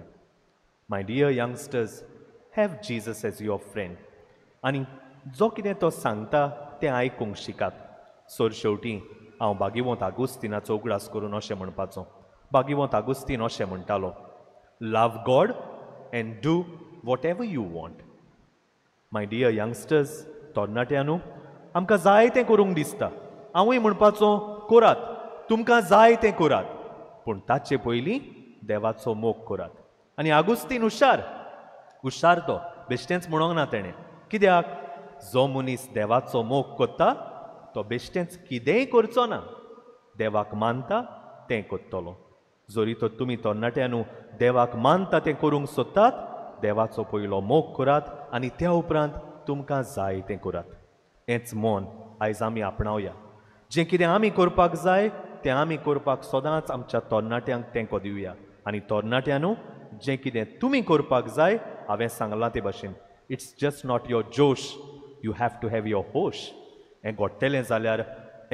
my dear youngsters have Jesus as your friend आनी जो कितें तो सांगता तें आयकूंक शिकात सोर शेवटी हांव भागीवंत आगुस्तिनाचो उगडास करून अशें म्हणपाचो भागीवंत आगुस्तीन अशें म्हणटालो love God and do whatever you want my dear youngsters तरणाट्यांनो आमकां जाय तें करूंक दिसता हांवूय म्हणपाचो करात तुमकां जाय तें करात पूण ताचे पयलीं देवाचो मोग करात आनी आगुस्तीन हुशार तो बेश्टेंच म्हणोंक ना तेणें कित्याक जो मनीस देवाचो मोग कोत्ता तो बेश्टेंच कितेंय करचो ना देवाक मानता तें कोत्तलो जरी तर तुमी तरणाट्यांनो देवाक मानता तें करूंक सोदतात देवाचो पयलो मोग करात आनी त्या उपरांत तुमकां जाय तें करात हेंच मोन आयज आमी आपणावया जें कितें आमी करपाक जाय तें आमी करपाक सदांच आमच्या तरणाट्यांक तेंको दिवया आनी तरणाट्यांनो जें कितें तुमी करपाक जाय हांवें सांगलां ते भाशेन इट्स जस्ट नॉट युअर जोश you have to have your होश हें घडटलें जाल्यार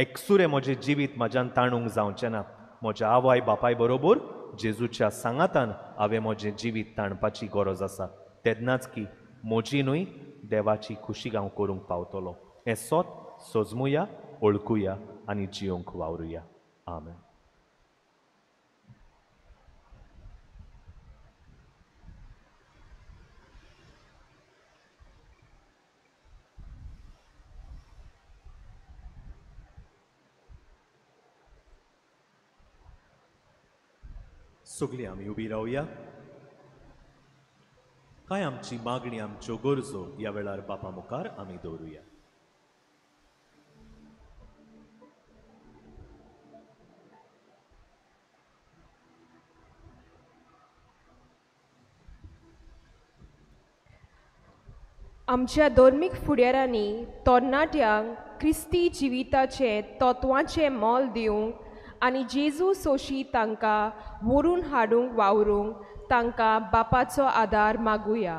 एकसुरें म्हजें जिवीत म्हाज्यान ताणूंक जावचें ना म्हज्या आवय बापाय बरोबर जेजूच्या सांगातान हांवें म्हजें जिवीत ताणपाची गरज आसा तेन्नाच की मोजीनूय देवाची खुशी हांव करूंक पावतलो. हें सोत सोजमुया, ओळखुया आनी जियोंक वावरुया. आमेन. सगळीं आमी उबी रावया. काय आमची मागणी आमच्यो गरजो ह्या वेळार बापा मुखार आमी दवरुया. आमच्या धर्मीक फुडाऱ्यांनी तरणाट्यांक क्रिस्ती जिविताचे तत्वांचें मोल दिवंक आनी जेजू सोशी तांकां व्हरून हाडूंक वावरूंक तांकां बापाचो आदार मागुया.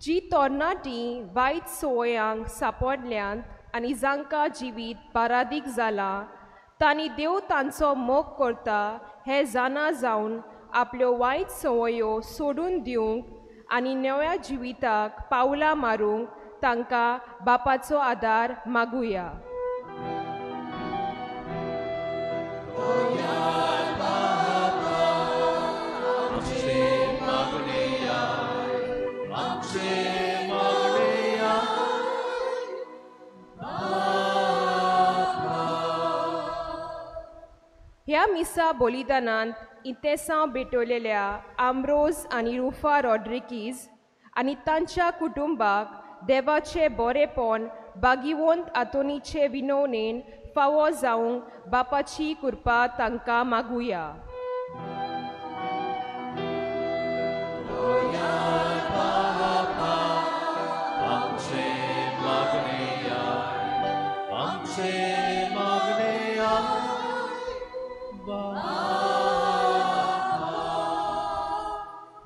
जी तरणाटीं वायट संवयांक सांपडल्यांत आनी जांकां जिवीत बारादीक जालां तांणी देव तांचो मोग करता हें जाणा जावन आपल्यो वायट संवयो सोडून दिवंक आनी नव्या जिविताक पावलां मारूंक तांकां बापाचो आदार मागुया. ह्या मिसा बलिदानांत इतेसां भेटवलेल्या आम्ब्रोज आनी रुफा रॉड्रिकीज आनी तांच्या कुटुंबाक देवाचे बरेपण बागिवंत आतोनीचे विनवणेन फावो जावंक बापाची कृपा तांकां मागुया.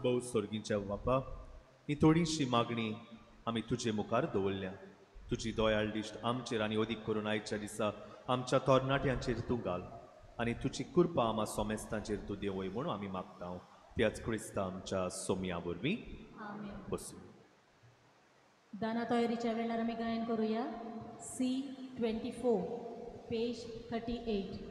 भोव सर्गीच्या बापा, ही थोडीशी मागणी आमी तुजे मुखार दवरल्या. तुजी दोयाळ दिश्ट आमचेर आनी अदीक करून आयच्या दिसा आमच्या तरणाट्यांचेर तूं घाल आनी तुजी कृपा आमा सोमेस्तांचेर तूं देवय म्हणून आमी मागता. त्याच क्रिस्ता आमच्या सोमया वरवीं बसूं. दाना तयारीच्या वेळार आमी गायन करूया. C24 page 38.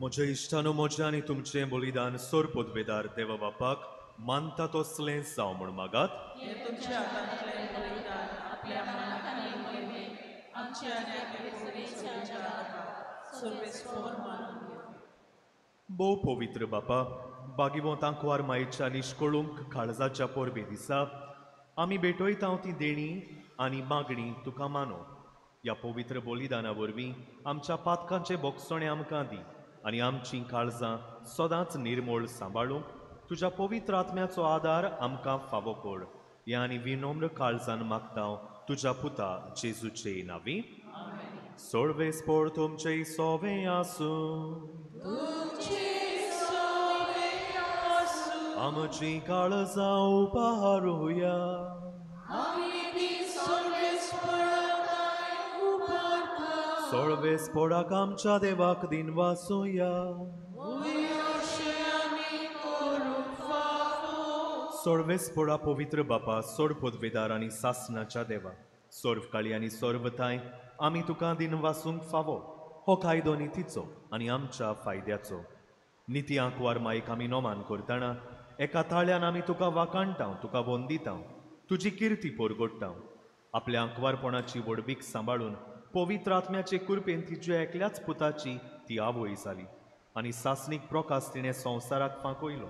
म्हज्या इश्टानो म्हजें आनी तुमचें बलिदान सोर पदवेदार देवा बापाक मानता तसलें जावं म्हूण मागात. भोव पवित्र बापा, बागिवंतांक वार मायेच्या निश्कळूंक काळजाच्या पोरबे दिसा आमी भेटयता ती देणी आनी मागणी तुका मानो. ह्या पवित्र बलिदाना वरवीं आमच्या पातकांचें बोगसणें आमकां दी आनी आमचीं काळजां सदांच निर्मळ सांबाळूंक तुज्या पवित्र आत्म्याचो आदार आमकां फावो कर. हें आनी विनम्र काळजान मागता तुज्या पुता जेजूचे नांवी. सोळवेस पोर तुमचे सोवे आसूं. आमची काळजां उबारूया. सोळवेस पोडाक आमच्या देवाक दिन वासूया. सोळवेस पोडा पवित्र बापा सोड पदवेदार आनी सासनाच्या देवा सोर्वकाळी आनी सोर्वताय आमी तुका दिन वासूंक फावो. हो कायदो नितीचो आनी आमच्या फायद्याचो. निती आंकवार मायक आमी नोमान करतना एका ताळ्यान आमी तुका वाकाणटाव, तुका वंदिताव, तुजी किर्ती पोरगोडटाव. आपल्या आंकवारपणाची वडवीक सांबाळून पवित्र आत्म्याचे कृपेन तिच्या एकल्याच पुताची ती आवय जाली आनी सासनीक प्रकाश तिणें संवसाराक फांकयलो.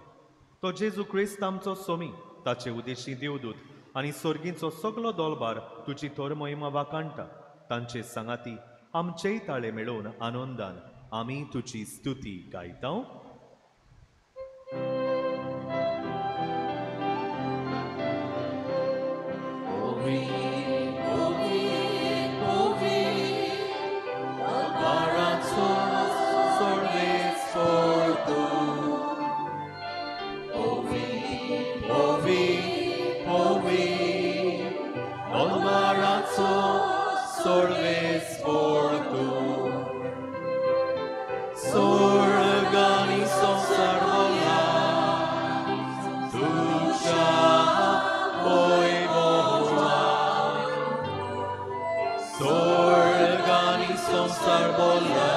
तो जेजू क्रिस्त आमचो सोमी, ताचे उदेशी देवदूत आनी सर्गींचो सगलो दोलबार तुजी तोर मोहिमा वाकाणटा. तांचे सांगाती आमचेय ताळे मेळोवन आनंदान आमी तुजी स्तुती गायता. Solves por tu Sorganizo sarvola Tucha Oi boa Sorganizo sarvola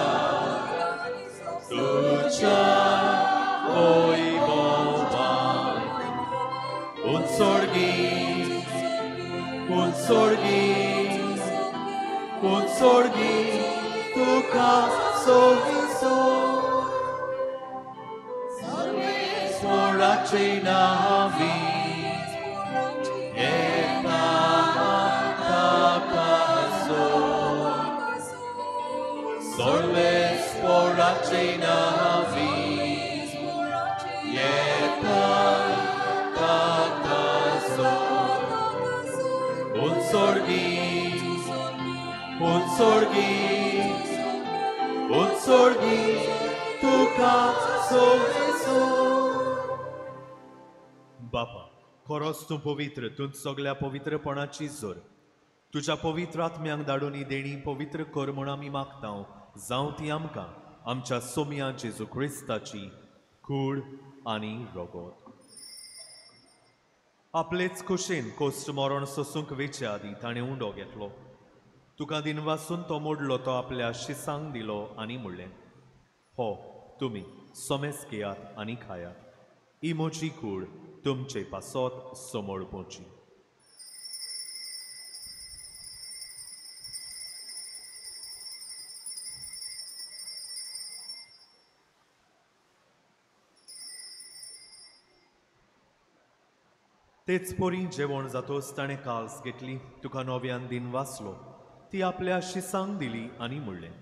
Tucha Oi boa Un sorgi tuca sorriso Sporace navi Eta tacaso Sorve sporace navi Eta tacaso Un sorgi tuca sorriso बापा खरोच तूं पवित्र तूं सगळ्या पवित्रपणाची जोर तुज्या पवित्र आत्म्यांक धाडून ही देणी पवित्र कर म्हूण आमी मागता जावं ती आमकां आमच्या सोमया जेजू क्रिस्ताची कूड आनी रगत. आपलेच कुशेन कोस्ट मरण सोसूंक वेचे आदी ताणें उंडो घेतलो. तुका दिन वासून तो मोडलो तो आपल्या शिसांक दिलो आनी म्हणलें हो तुमी सोमेस घेयात आनी खायात. ही म्हजी कूड तुमचे पासत समोळपोची. तेच पोरी जेवण जातोच ताणें काल्स घेतली तुका नव्यान दिन वाचलो ती आपल्या शिसांक दिली आनी म्हणलें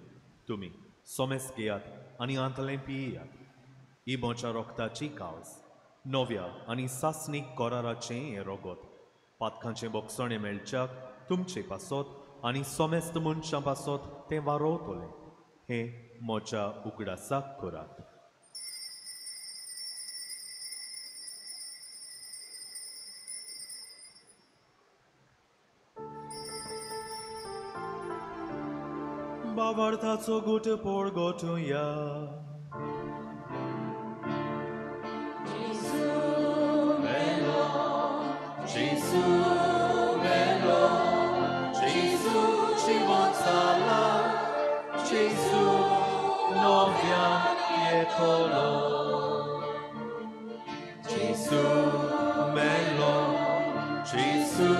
तुमी सोमेस घेयात आनी आंतलें पियेयात. ही म्हज्या रोगताची काल्स नव्या आनी सासनीक कोराराचें हें रगत पातकांचें बोगसणें मेळच्याक तुमचे पासत आनी सोमेस्त मनशां पासत तें वारोवतलें. हें म्हज्या उगडासाक करात. बावार्थाचो गुट पोळ गोठुया. Gesù novia pietolo Gesù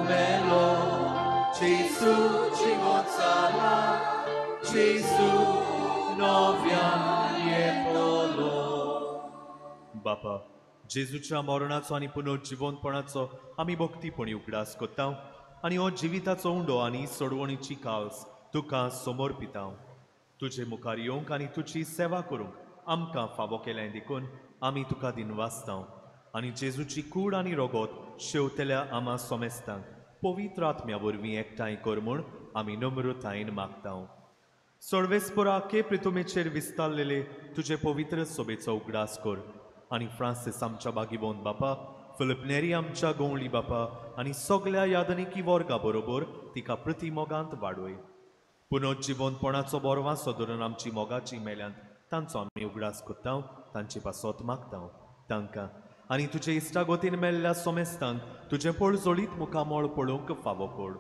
melo Gesù ci gonzala Gesù novia pietolo. बापा जेजूच्या मरणाचो आनी पुनर्जिवंतपणाचो आमी भक्तीपणी उगडास कोत्ता आनी हो जिविताचो उंडो आनी सोडवणीची काल्स तुका समर्पिता. तुजे मुखार येवंक आनी तुजी सेवा करूंक आमकां फावो केलें देखून आमी तुका दिनवासतांव आनी जेजूची कूड आनी रोगोत शेवतल्या आमा सोमेस्तांक पवित्र आत्म्या वरवीं एकठांय कर म्हूण आमी नम्रतायेन मागतांव. सर्वेस्परा के प्रितुमेचेर विस्तारलेले तुजे पवित्र सोबेचो उगडास कर आनी फ्रांसीस आमच्या बागीबोंद बापा, फिलिप नेरी आमच्या गवळी बापा आनी सगळ्या यादनिकी वर्गा बरोबर तिका प्रतिमोगांत वाडोय. पुनर्जिवनपणाचो बोरवासो धरून आमची मोगाची मेल्यांत तांचो आमी उगडास कोत्तांव, तांचे पासत मागतांव तांकां आनी तुजे इश्टागोतीन मेल्ल्या सोमेस्तांक तुजे पळजोळीत मुखामोळ पळोवंक फावो पड.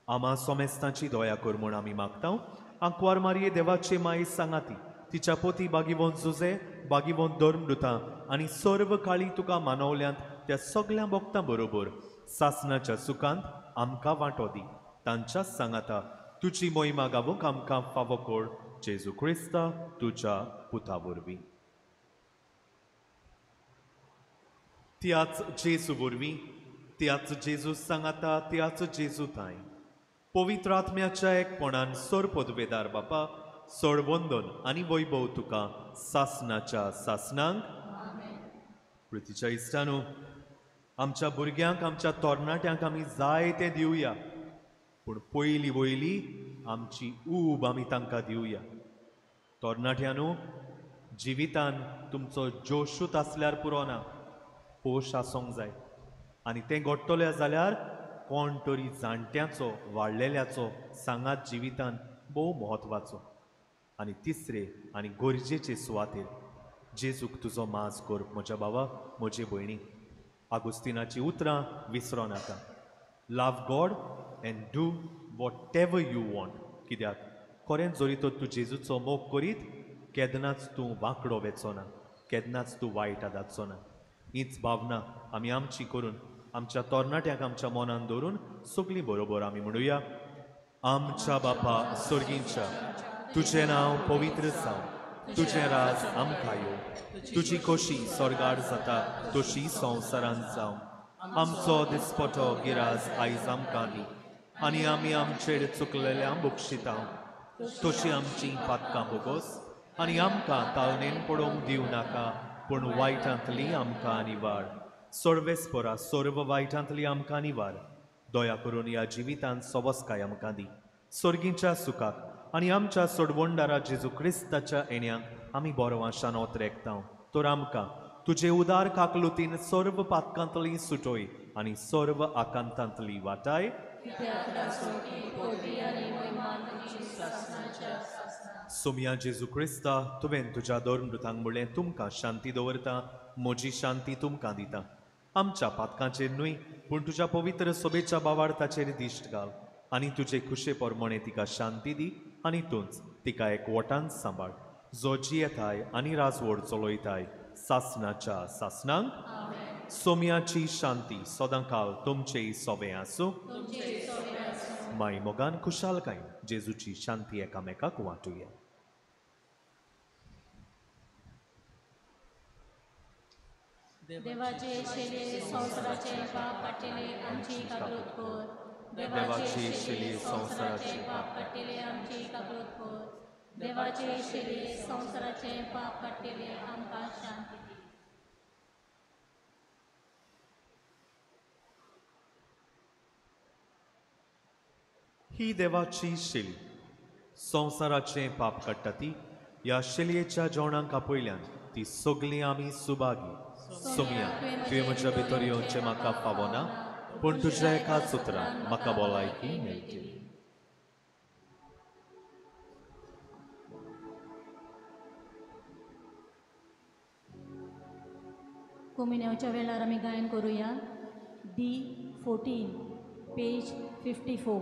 आमा सोमेस्तांची दया कर म्हूण आमी मागतांव. आंकवार मारये देवाचे माई सांगाती तिच्या पोती बागीवंत जुजे, बागीवंत धर्मदुतां आनी सर्व काळी तुका मानवल्यांत त्या सगळ्या भक्तां बरोबर सासणाच्या सुखांत आमकां वांटो दी. तांच्याच सांगाता तुजी मोहिमा गावूंक आमकां फावो कर. जेजू क्रिस्ता तुज्या पुता वरवीं. त्याच जेजू वरवीं, त्याच जेजू सांगाता, त्याच जेजू ताय पवित्र आत्म्याच्या एकपणान सर पदवेदार बापा, सर वंदन आनी वैभव तुका सासणाच्या सासणांक. प्रितीच्या इश्टानो, आमच्या भुरग्यांक आमच्या तरणाट्यांक आमी जाय तें दिवया, पूण पयली वयली आमची ऊब आमी तांकां दिवया. तरणाट्यांनो, जिवितान तुमचो जोशूच आसल्यार पुरो ना, पोश आसूंक जाय आनी तें घडटलें जाल्यार कोण तरी जाणट्याचो वाडलेल्याचो सांगात जिवितान भोव म्हत्वाचो. आनी तिसरे आनी गरजेचे सुवातेर जेजूक तुजो माज कर. म्हज्या बाबा, म्हजे भयणी, आगुस्तिनाची उतरां विसरो नाका. Love God and do whatever you want. कित्याक खरें जरी तर तूं जेजूचो मोग करीत, केन्नाच तूं वांकडो वेचो ना, केन्नाच तूं वायट आदाचो ना. हीच भावना आमी आमची करून आमच्या तरणाट्यांक आमच्या मनान दवरून सगळीं बरोबर आमी म्हणुया. आमच्या बापा सर्गींच्या, तुजें नांव पवित्र जावं, तुजें राज आमकां येवं, तुजी खोशी स्वर्गार जाता तशी संवसारांत जावं. आमचो दिसपटो गिराज आयज आमकां दी आनी आमी आमचेर चुकलेल्यांक बक्षितांव, तशी आमची पातकां बोगोस आनी आमकां ताळणेन पडोवंक दिवं नाका, पूण वायटांतली आमकां निवाड. सर्वेस्परा सर्व वायटांतली आमकां निवार. दया करून ह्या जिवितांत सवस्काय आमकां दी. सर्गीच्या सुखाक आनी आमच्या सोडवणदारा जेजू क्रिस्ताच्या येण्याक आमी बोरवाशान ओतरेकतांव. तर आमकां तुजे उदार काकलुतीन सर्व पातकांतली सुटोय आनी सर्व आकांतांतली वाटाय. सोम्या जेजू क्रिस्ता, तुवें तुज्या धर्मदुतांक म्हणलें तुमकां शांती दवरता, म्हजी शांती तुमकां दिता. आमच्या पातकांचेर न्हय, पूण तुज्या पवित्र सोबेच्या बावार्थाचेर दिश्ट घाल आनी तुजे खुशे पोरमणे तिका शांती दी आनी तूंच तिका एकवटान सांबाळ, जो जियेताय आनी राजवड चलयताय सासणाच्या सासणांक. सोम्याची शांती सदांकाळ तुमचेय सोबे आसूं. माय मोगान खुशालकायेन जेजूची शांती एकामेकाक वांटुया. देवाचे शेले संवसाराचे पाप काडलेले आमची काकूत कर. देवाचे शेले संवसाराचे पाप काडलेले आमची काकूत कर. देवाचे शेले संवसाराचे पाप काडलेले आमकां शांती दी. ही देवाची शेली संवसाराचे पाप काडटा ती. ह्या शेलयेच्या जेवणाक आपयल्यान ती सगळीं आमी सुभागी. सोम्या, तुवें म्हज्या भितर येवचें म्हाका फावो ना, पूण तुज्या एकाच उतरान म्हाका भलायकी मेळटली. कोमिन्याच्या वेळार आमी गायन करुया. D14 page 54.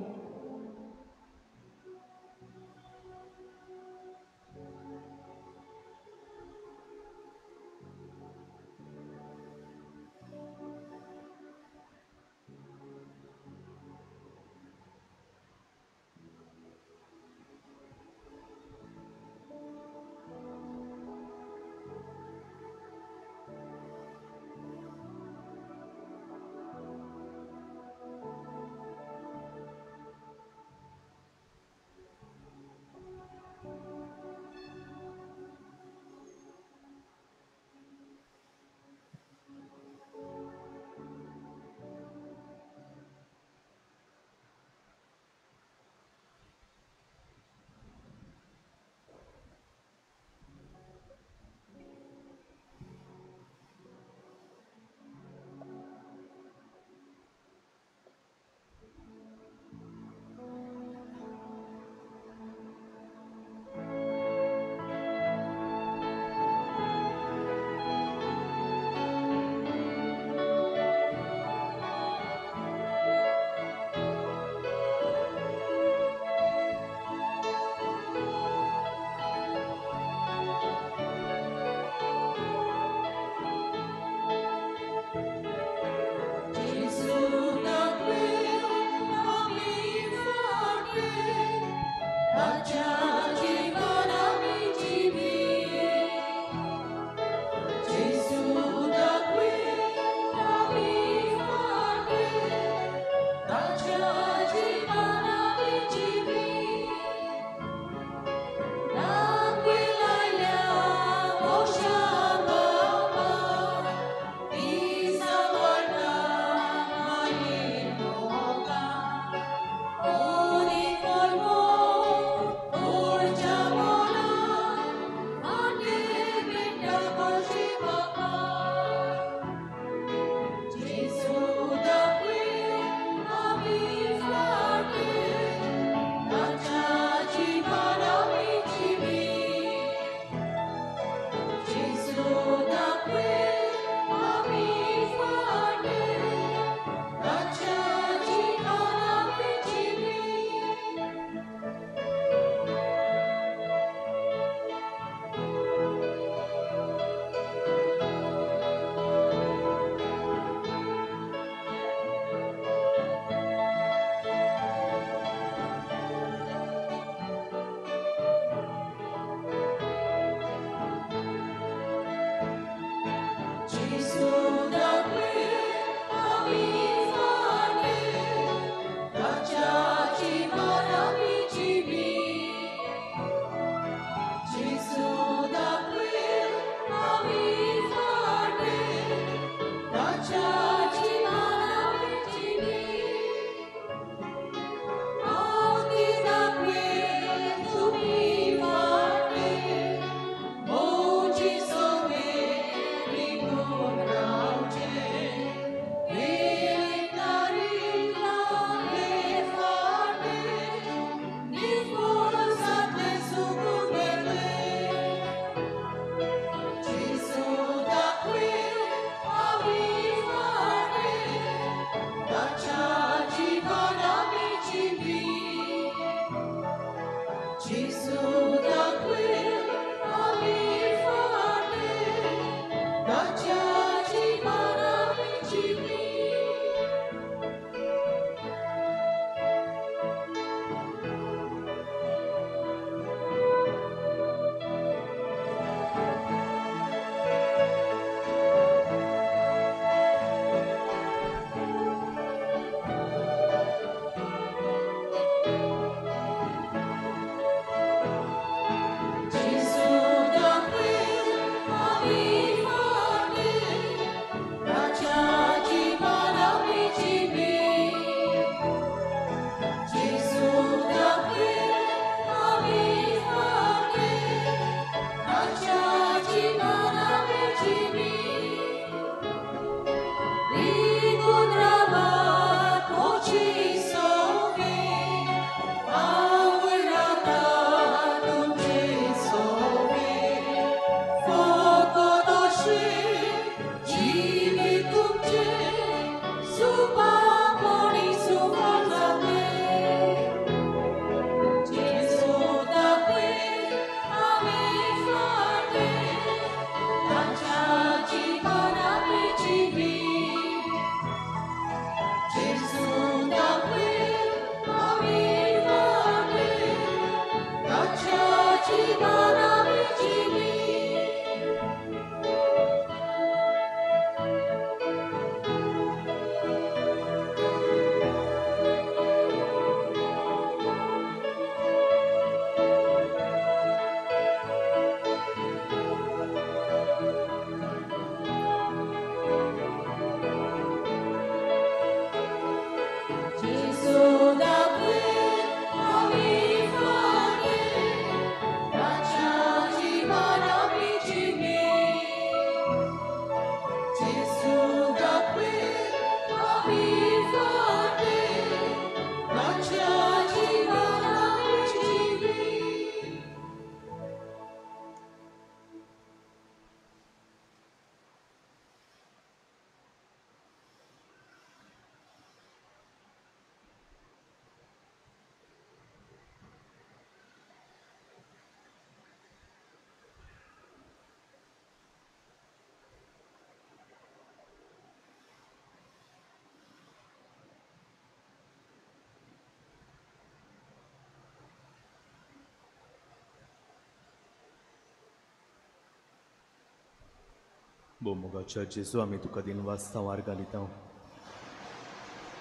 बोमोगाच्या जेजू आमी तुका दिन वाचता वार घालिता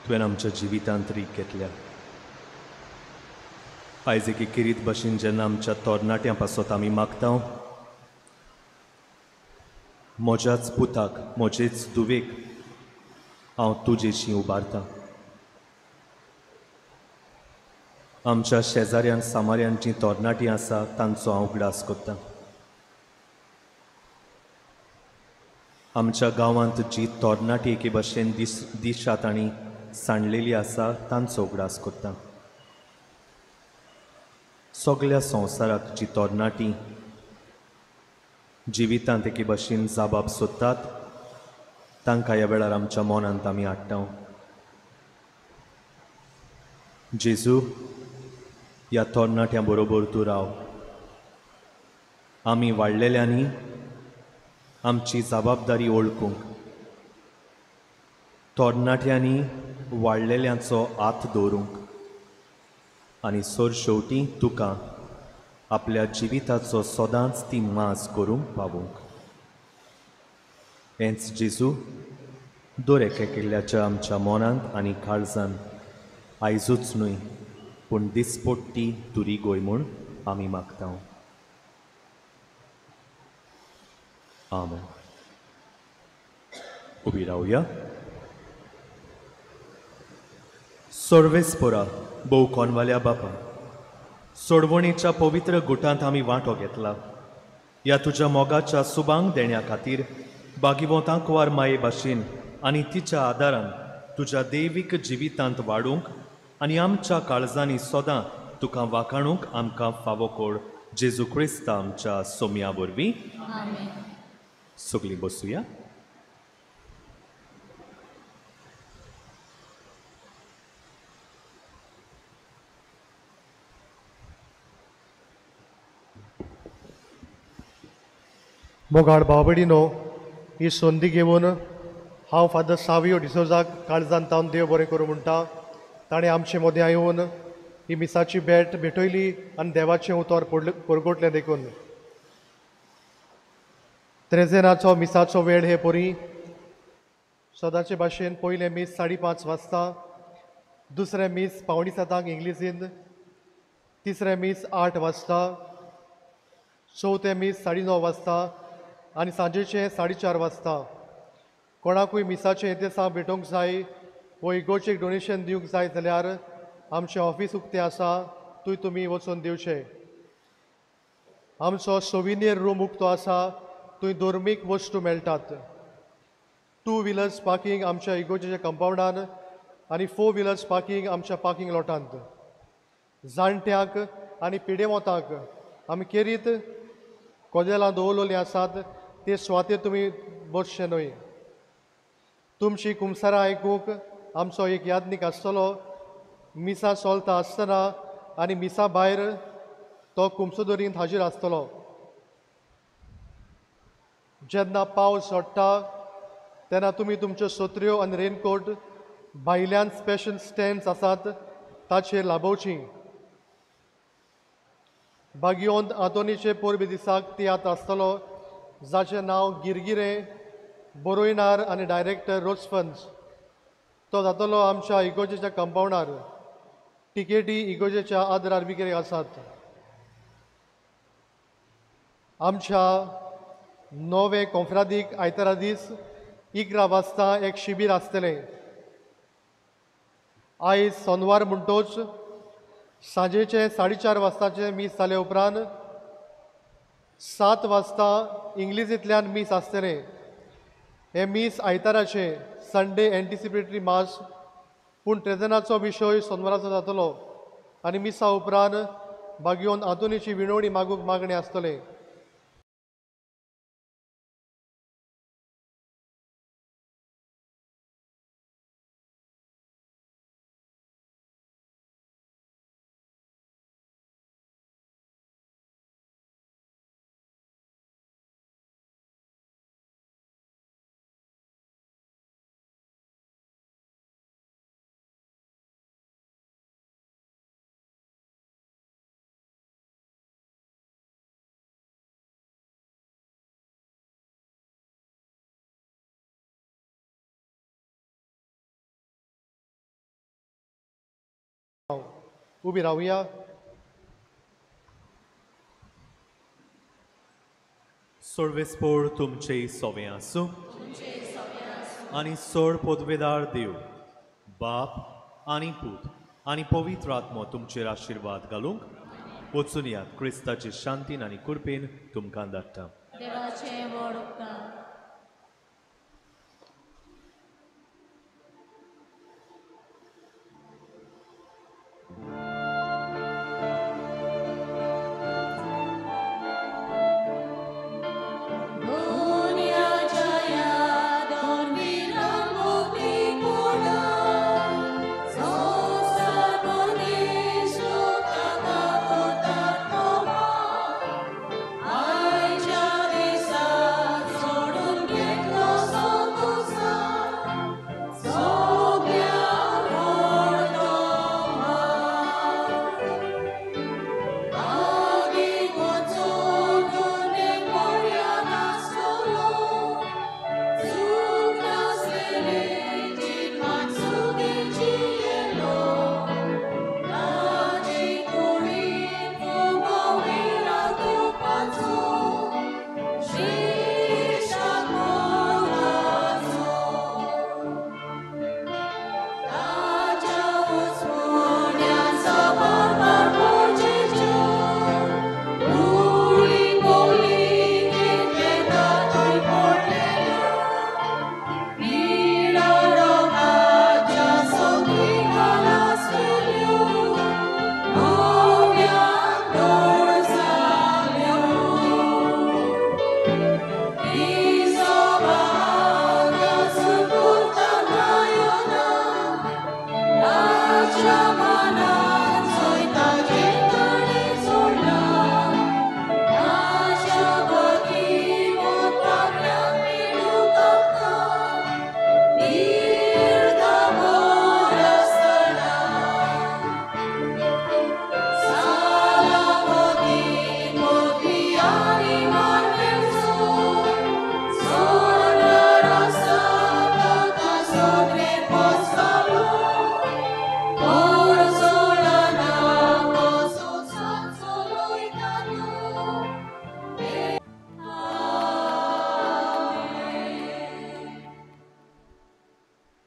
तुवें आमच्या जिवितांत रीक घेतल्या आयज एक किरीत भाशेन जेन्ना आमच्या तरणाट्यां पासत आमी मागता म्हज्याच पुताक म्हजेच दुवेक हांव तुजेशी उबारतां आमच्या शेजाऱ्यान सामाऱ्यान जीं तरणाटीं आसा तांचो हांव उगडास करतां आमच्या गांवांत जी तरणाटी एके भाशेन दिशात आनी सांडलेली आसा तांचो उगडास करतां सगळ्या संवसाराक जी तरणाटी जिवितांत एके भाशेन जाबाब सोदतात तांकां ह्या वेळार आमच्या मनांत आमी हाडटा जेजू ह्या तरणाट्यां बरोबर तूं राव आमी वाडलेल्यांनी आमची जबाबदारी ओळखूंक तरणाट्यांनी वाडलेल्यांचो हात दवरूंक आनी सर शेवटी तुका आपल्या जिविताचो सदांच ती माज करूंक पावूंक हेंच जेजू दर एकेल्याच्या आमच्या मनांत आनी काळजांत आयजूच न्हय पूण दिसपट्टी तुरी गोय म्हूण आमी मागता आमेन उबी रावया सर्वेस्परा भोव कोनवाल्या बापा सोडवणेच्या पवित्र गुटांत आमी वांटो घेतला ह्या तुज्या मोगाच्या सुबांग देण्या खातीर बागिवोतांक वार माये भाशेन आनी तिच्या आदारान तुज्या दैवीक जिवितांत वाडूंक आनी आमच्या काळजांनी सदां तुका वाखाणूंक आमकां फावो कोड जेजू क्रिस्ता आमच्या सोम्या वरवीं सगळीं बसुया मोगाड भावबडिनो ही संदी घेवन हांव फादर सावियो डिसोजाक काळजान तावन देव बरें करूं म्हणटा ताणें आमचे मदें येवन ही मिसाची भेटयली आनी देवाचें उतर परगोटलें देखून त्रेजेनाचो मिसाचो वेळ हे परी सदांचे भाशेन पयलें मीस 5:30 वाजता दुसरें मीस 6:45 इंग्लिशींत तिसरें मीस 8 वाजता चवथें मीस 9:30 वाजता आनी सांजेचें 4:30 वाजता कोणाकूय मिसाचें येतेसां भेटोवंक जाय वो इगोर्जेक डोनेशन दिवंक जाय जाल्यार आमचें ऑफीस उक्तें आसा थंय तुमी वचून दिवचें आमचो सोविनियर रूम उक्तो आसा थंय धर्मीक वस्तू मेळटात 2 व्हिलर्स पार्किंग आमच्या इगोर्जेच्या कंपाउंडान आनी 4 व्हिलर्स पार्किंग आमच्या पार्किंग लॉटांत जाणट्यांक आनी पिडेवोतांक आमी केरीत कोदेलां दवरलेलीं आसात ते सुवातेर तुमी बसचे न्हय तुमची कुमसारां आयकूंक आमचो एक यादनीक आसतलो मिसा चलता आसतना आनी मिसा भायर तो कुमसुदरींत हाजीर आसतलो जेन्ना पावस झडटा तेन्ना तुमी तुमच्यो सत्र्यो आनी रेनकोट भायल्यान स्पेशल स्टँड्स आसात ताचेर लाबोवचीं बागियोंत आंतोनीचे पोरबे दिसाक तियात्र आसतलो जाचें नांव गिरगिरे बरोयणार आनी डायरेक्टर रोजफन्स तो जातलो आमच्या इगोर्जेच्या कंपाउंडार टिकेटी इगोर्जेच्या आदारार विक्रेक आसात आमच्या नवे कॉन्फ्रादीक आयतारा दीस 11 वाजता एक शिबीर आसतलें आयज सोनवार म्हणटोच सांजेचे 4:30 वाजताचे मीस जाले उपरांत 7 वाजता इंग्लिशींतल्यान मीस आसतलें हे मीस आयताराचे संडे एंटिसिपेटरी मास पूण ट्रेजनाचो विशय सोनवाराचो जातलो आनी मिसा उपरांत बागियोन आंतोनीची विणवणी मागूंक मागणें आसतलें उबी रावया. सोडवेस्पोर तुमचे सोवे आसूं आनी सोड पदवेदार देव बाप आनी पूत आनी पवित्र आत्मो तुमचेर आशिर्वाद घालूंक वचून यात क्रिस्ताचे शांतीन आनी कुरपेन तुमकां धाडटा. देवाचे व्हड उपकार.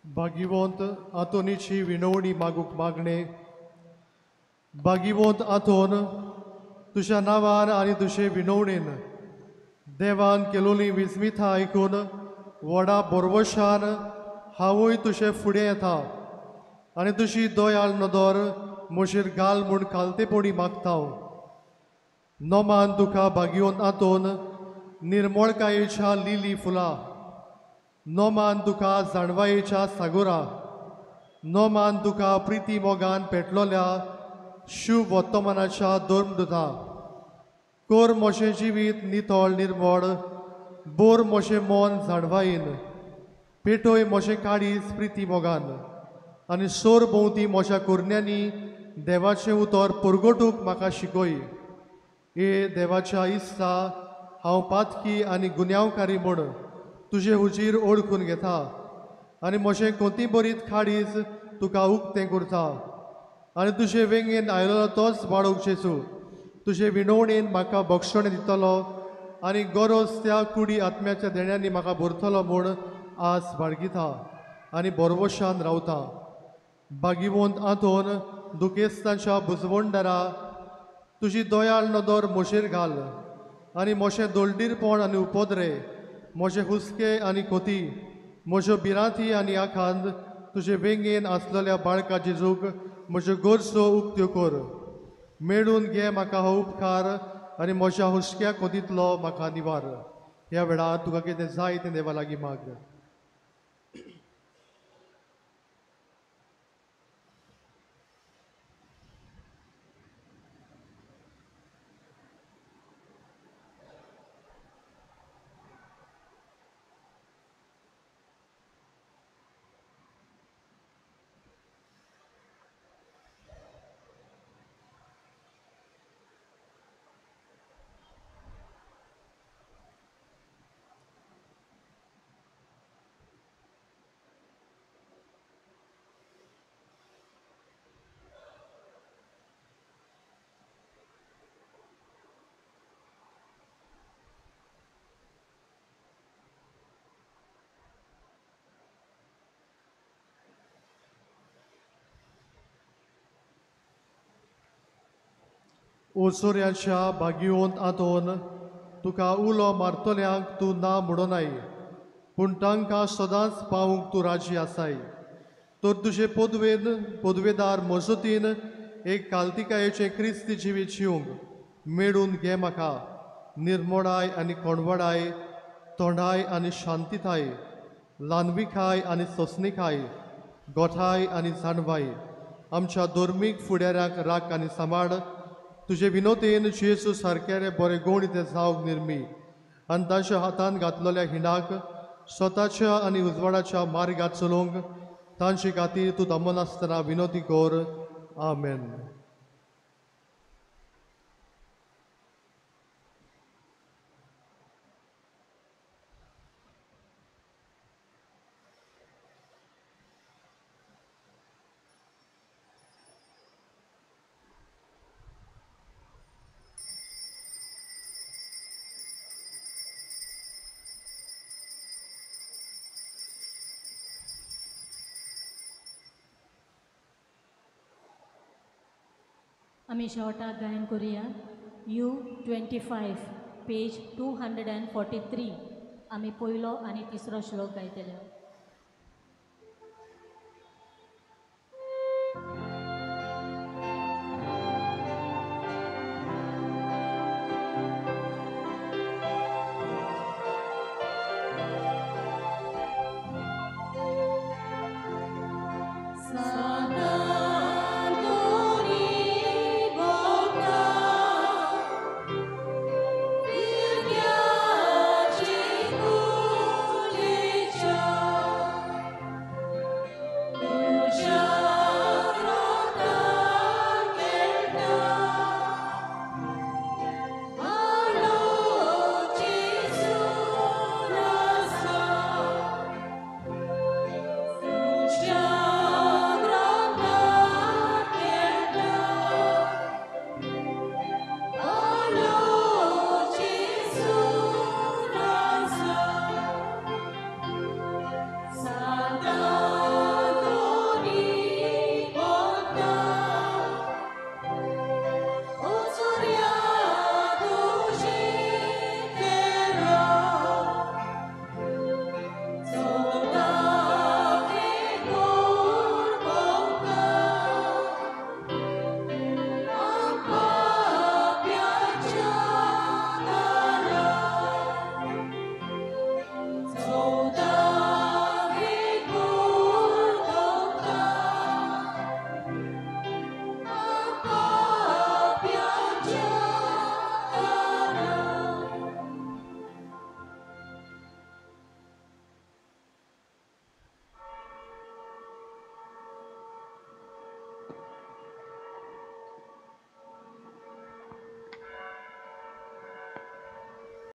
भागिवंत आतोनीची विनवणी मागूक मागणे. भागिवंत आतोन तुझ्या नांवान आनी तुजे विनवणेन देवान केलोली विस्मितां आयकून व्हडा बोरवशान हांवूय तुजे फुडें येता आनी तुजी दोयाळ नदर म्हजेर घाल म्हूण खालतेपणी मागता. नोमान तुका भागिवंत आतोन निर्मळकायेच्या लिली फुलां. नोमान तुका जाणवायेच्या सागोरा. नोमान तुका प्रिती मोगान पेटलोल्या शुभ वर्तमानाच्या दोर्मदुता. कोर मोशें जिवीत नितळ निर्मळ. बोर मोशें मन जाणवायेन. पेटोय मोशें काळीज प्रिती मोगान. आनी सोर भोंवती मोच्या कुरण्यांनी देवाचें उतर परगटूंक म्हाका शिकय. ए देवाच्या इस्ता हांव पातकी आनी गुन्यांवकारी म्हूण तुजे हुजीर ओळखून घेता आनी म्हजें कोंतीबरीत खाडीज तुका उक्तें करता. आनी तुजे वेंगेन आयलो तोच बाळूक जेजू तुजे विनवणेन म्हाका भक्षण दितलो आनी गरज त्या कुडी आत्म्याच्या देण्यांनी म्हाका भरतलो म्हूण आस बाळगिता आनी बोरवशान रावता. भागिवंत आतोन दुखेस्तांच्या बुजवणदारा तुजी दोयाळ नदर म्हजेर घाल आनी म्हजें दोलडीरपण आनी उपद्रे म्हजे हुस्के आनी कोती म्हज्यो भिरांती आनी आखांत तुजे वेंगेन आसलेल्या बाळका जेजूक म्हज्यो गरजो उक्त्यो कर. मेळून घे म्हाका हो उपकार आनी म्हज्या हुस्क्या कोतींतलो म्हाका निवार. ह्या वेळार तुका कितें जाय तें देवा लागीं माग. ओसोऱ्याच्या बागयोंत आतोन तुका उलो मारतल्यांक तूं ना म्हणोनाय पूण तांकां सदांच पावूंक तूं राजी आसाय तर तुजे पोदवेदार मजतीन एक काल्तिकायेचें क्रिस्ती जिवीत जिवंक मेळून घे म्हाका निर्मोणाय आनी कोणवडाय तोंडाय आनी शांतीताय ल्हानविकाय आनी सोंसणीकाय गोठाय आनी जाणवाय आमच्या धर्मीक फुडाऱ्याक राख आनी सांबाळ तुजे विनोतेन जेजू सारकेले बरे गूण ते जावंक निर्मी आनी तांच्या हातान घातलेल्या हिणाक स्वताच्या आनी उजवाडाच्या मार्गात चलोवंक तांचे खातीर तूं दमनासतना विनोती कोर आमेन. आमी शेवटाक गायन करुया U25 पेज 243 आमी पयलो आनी तिसरो श्लोक गायतले.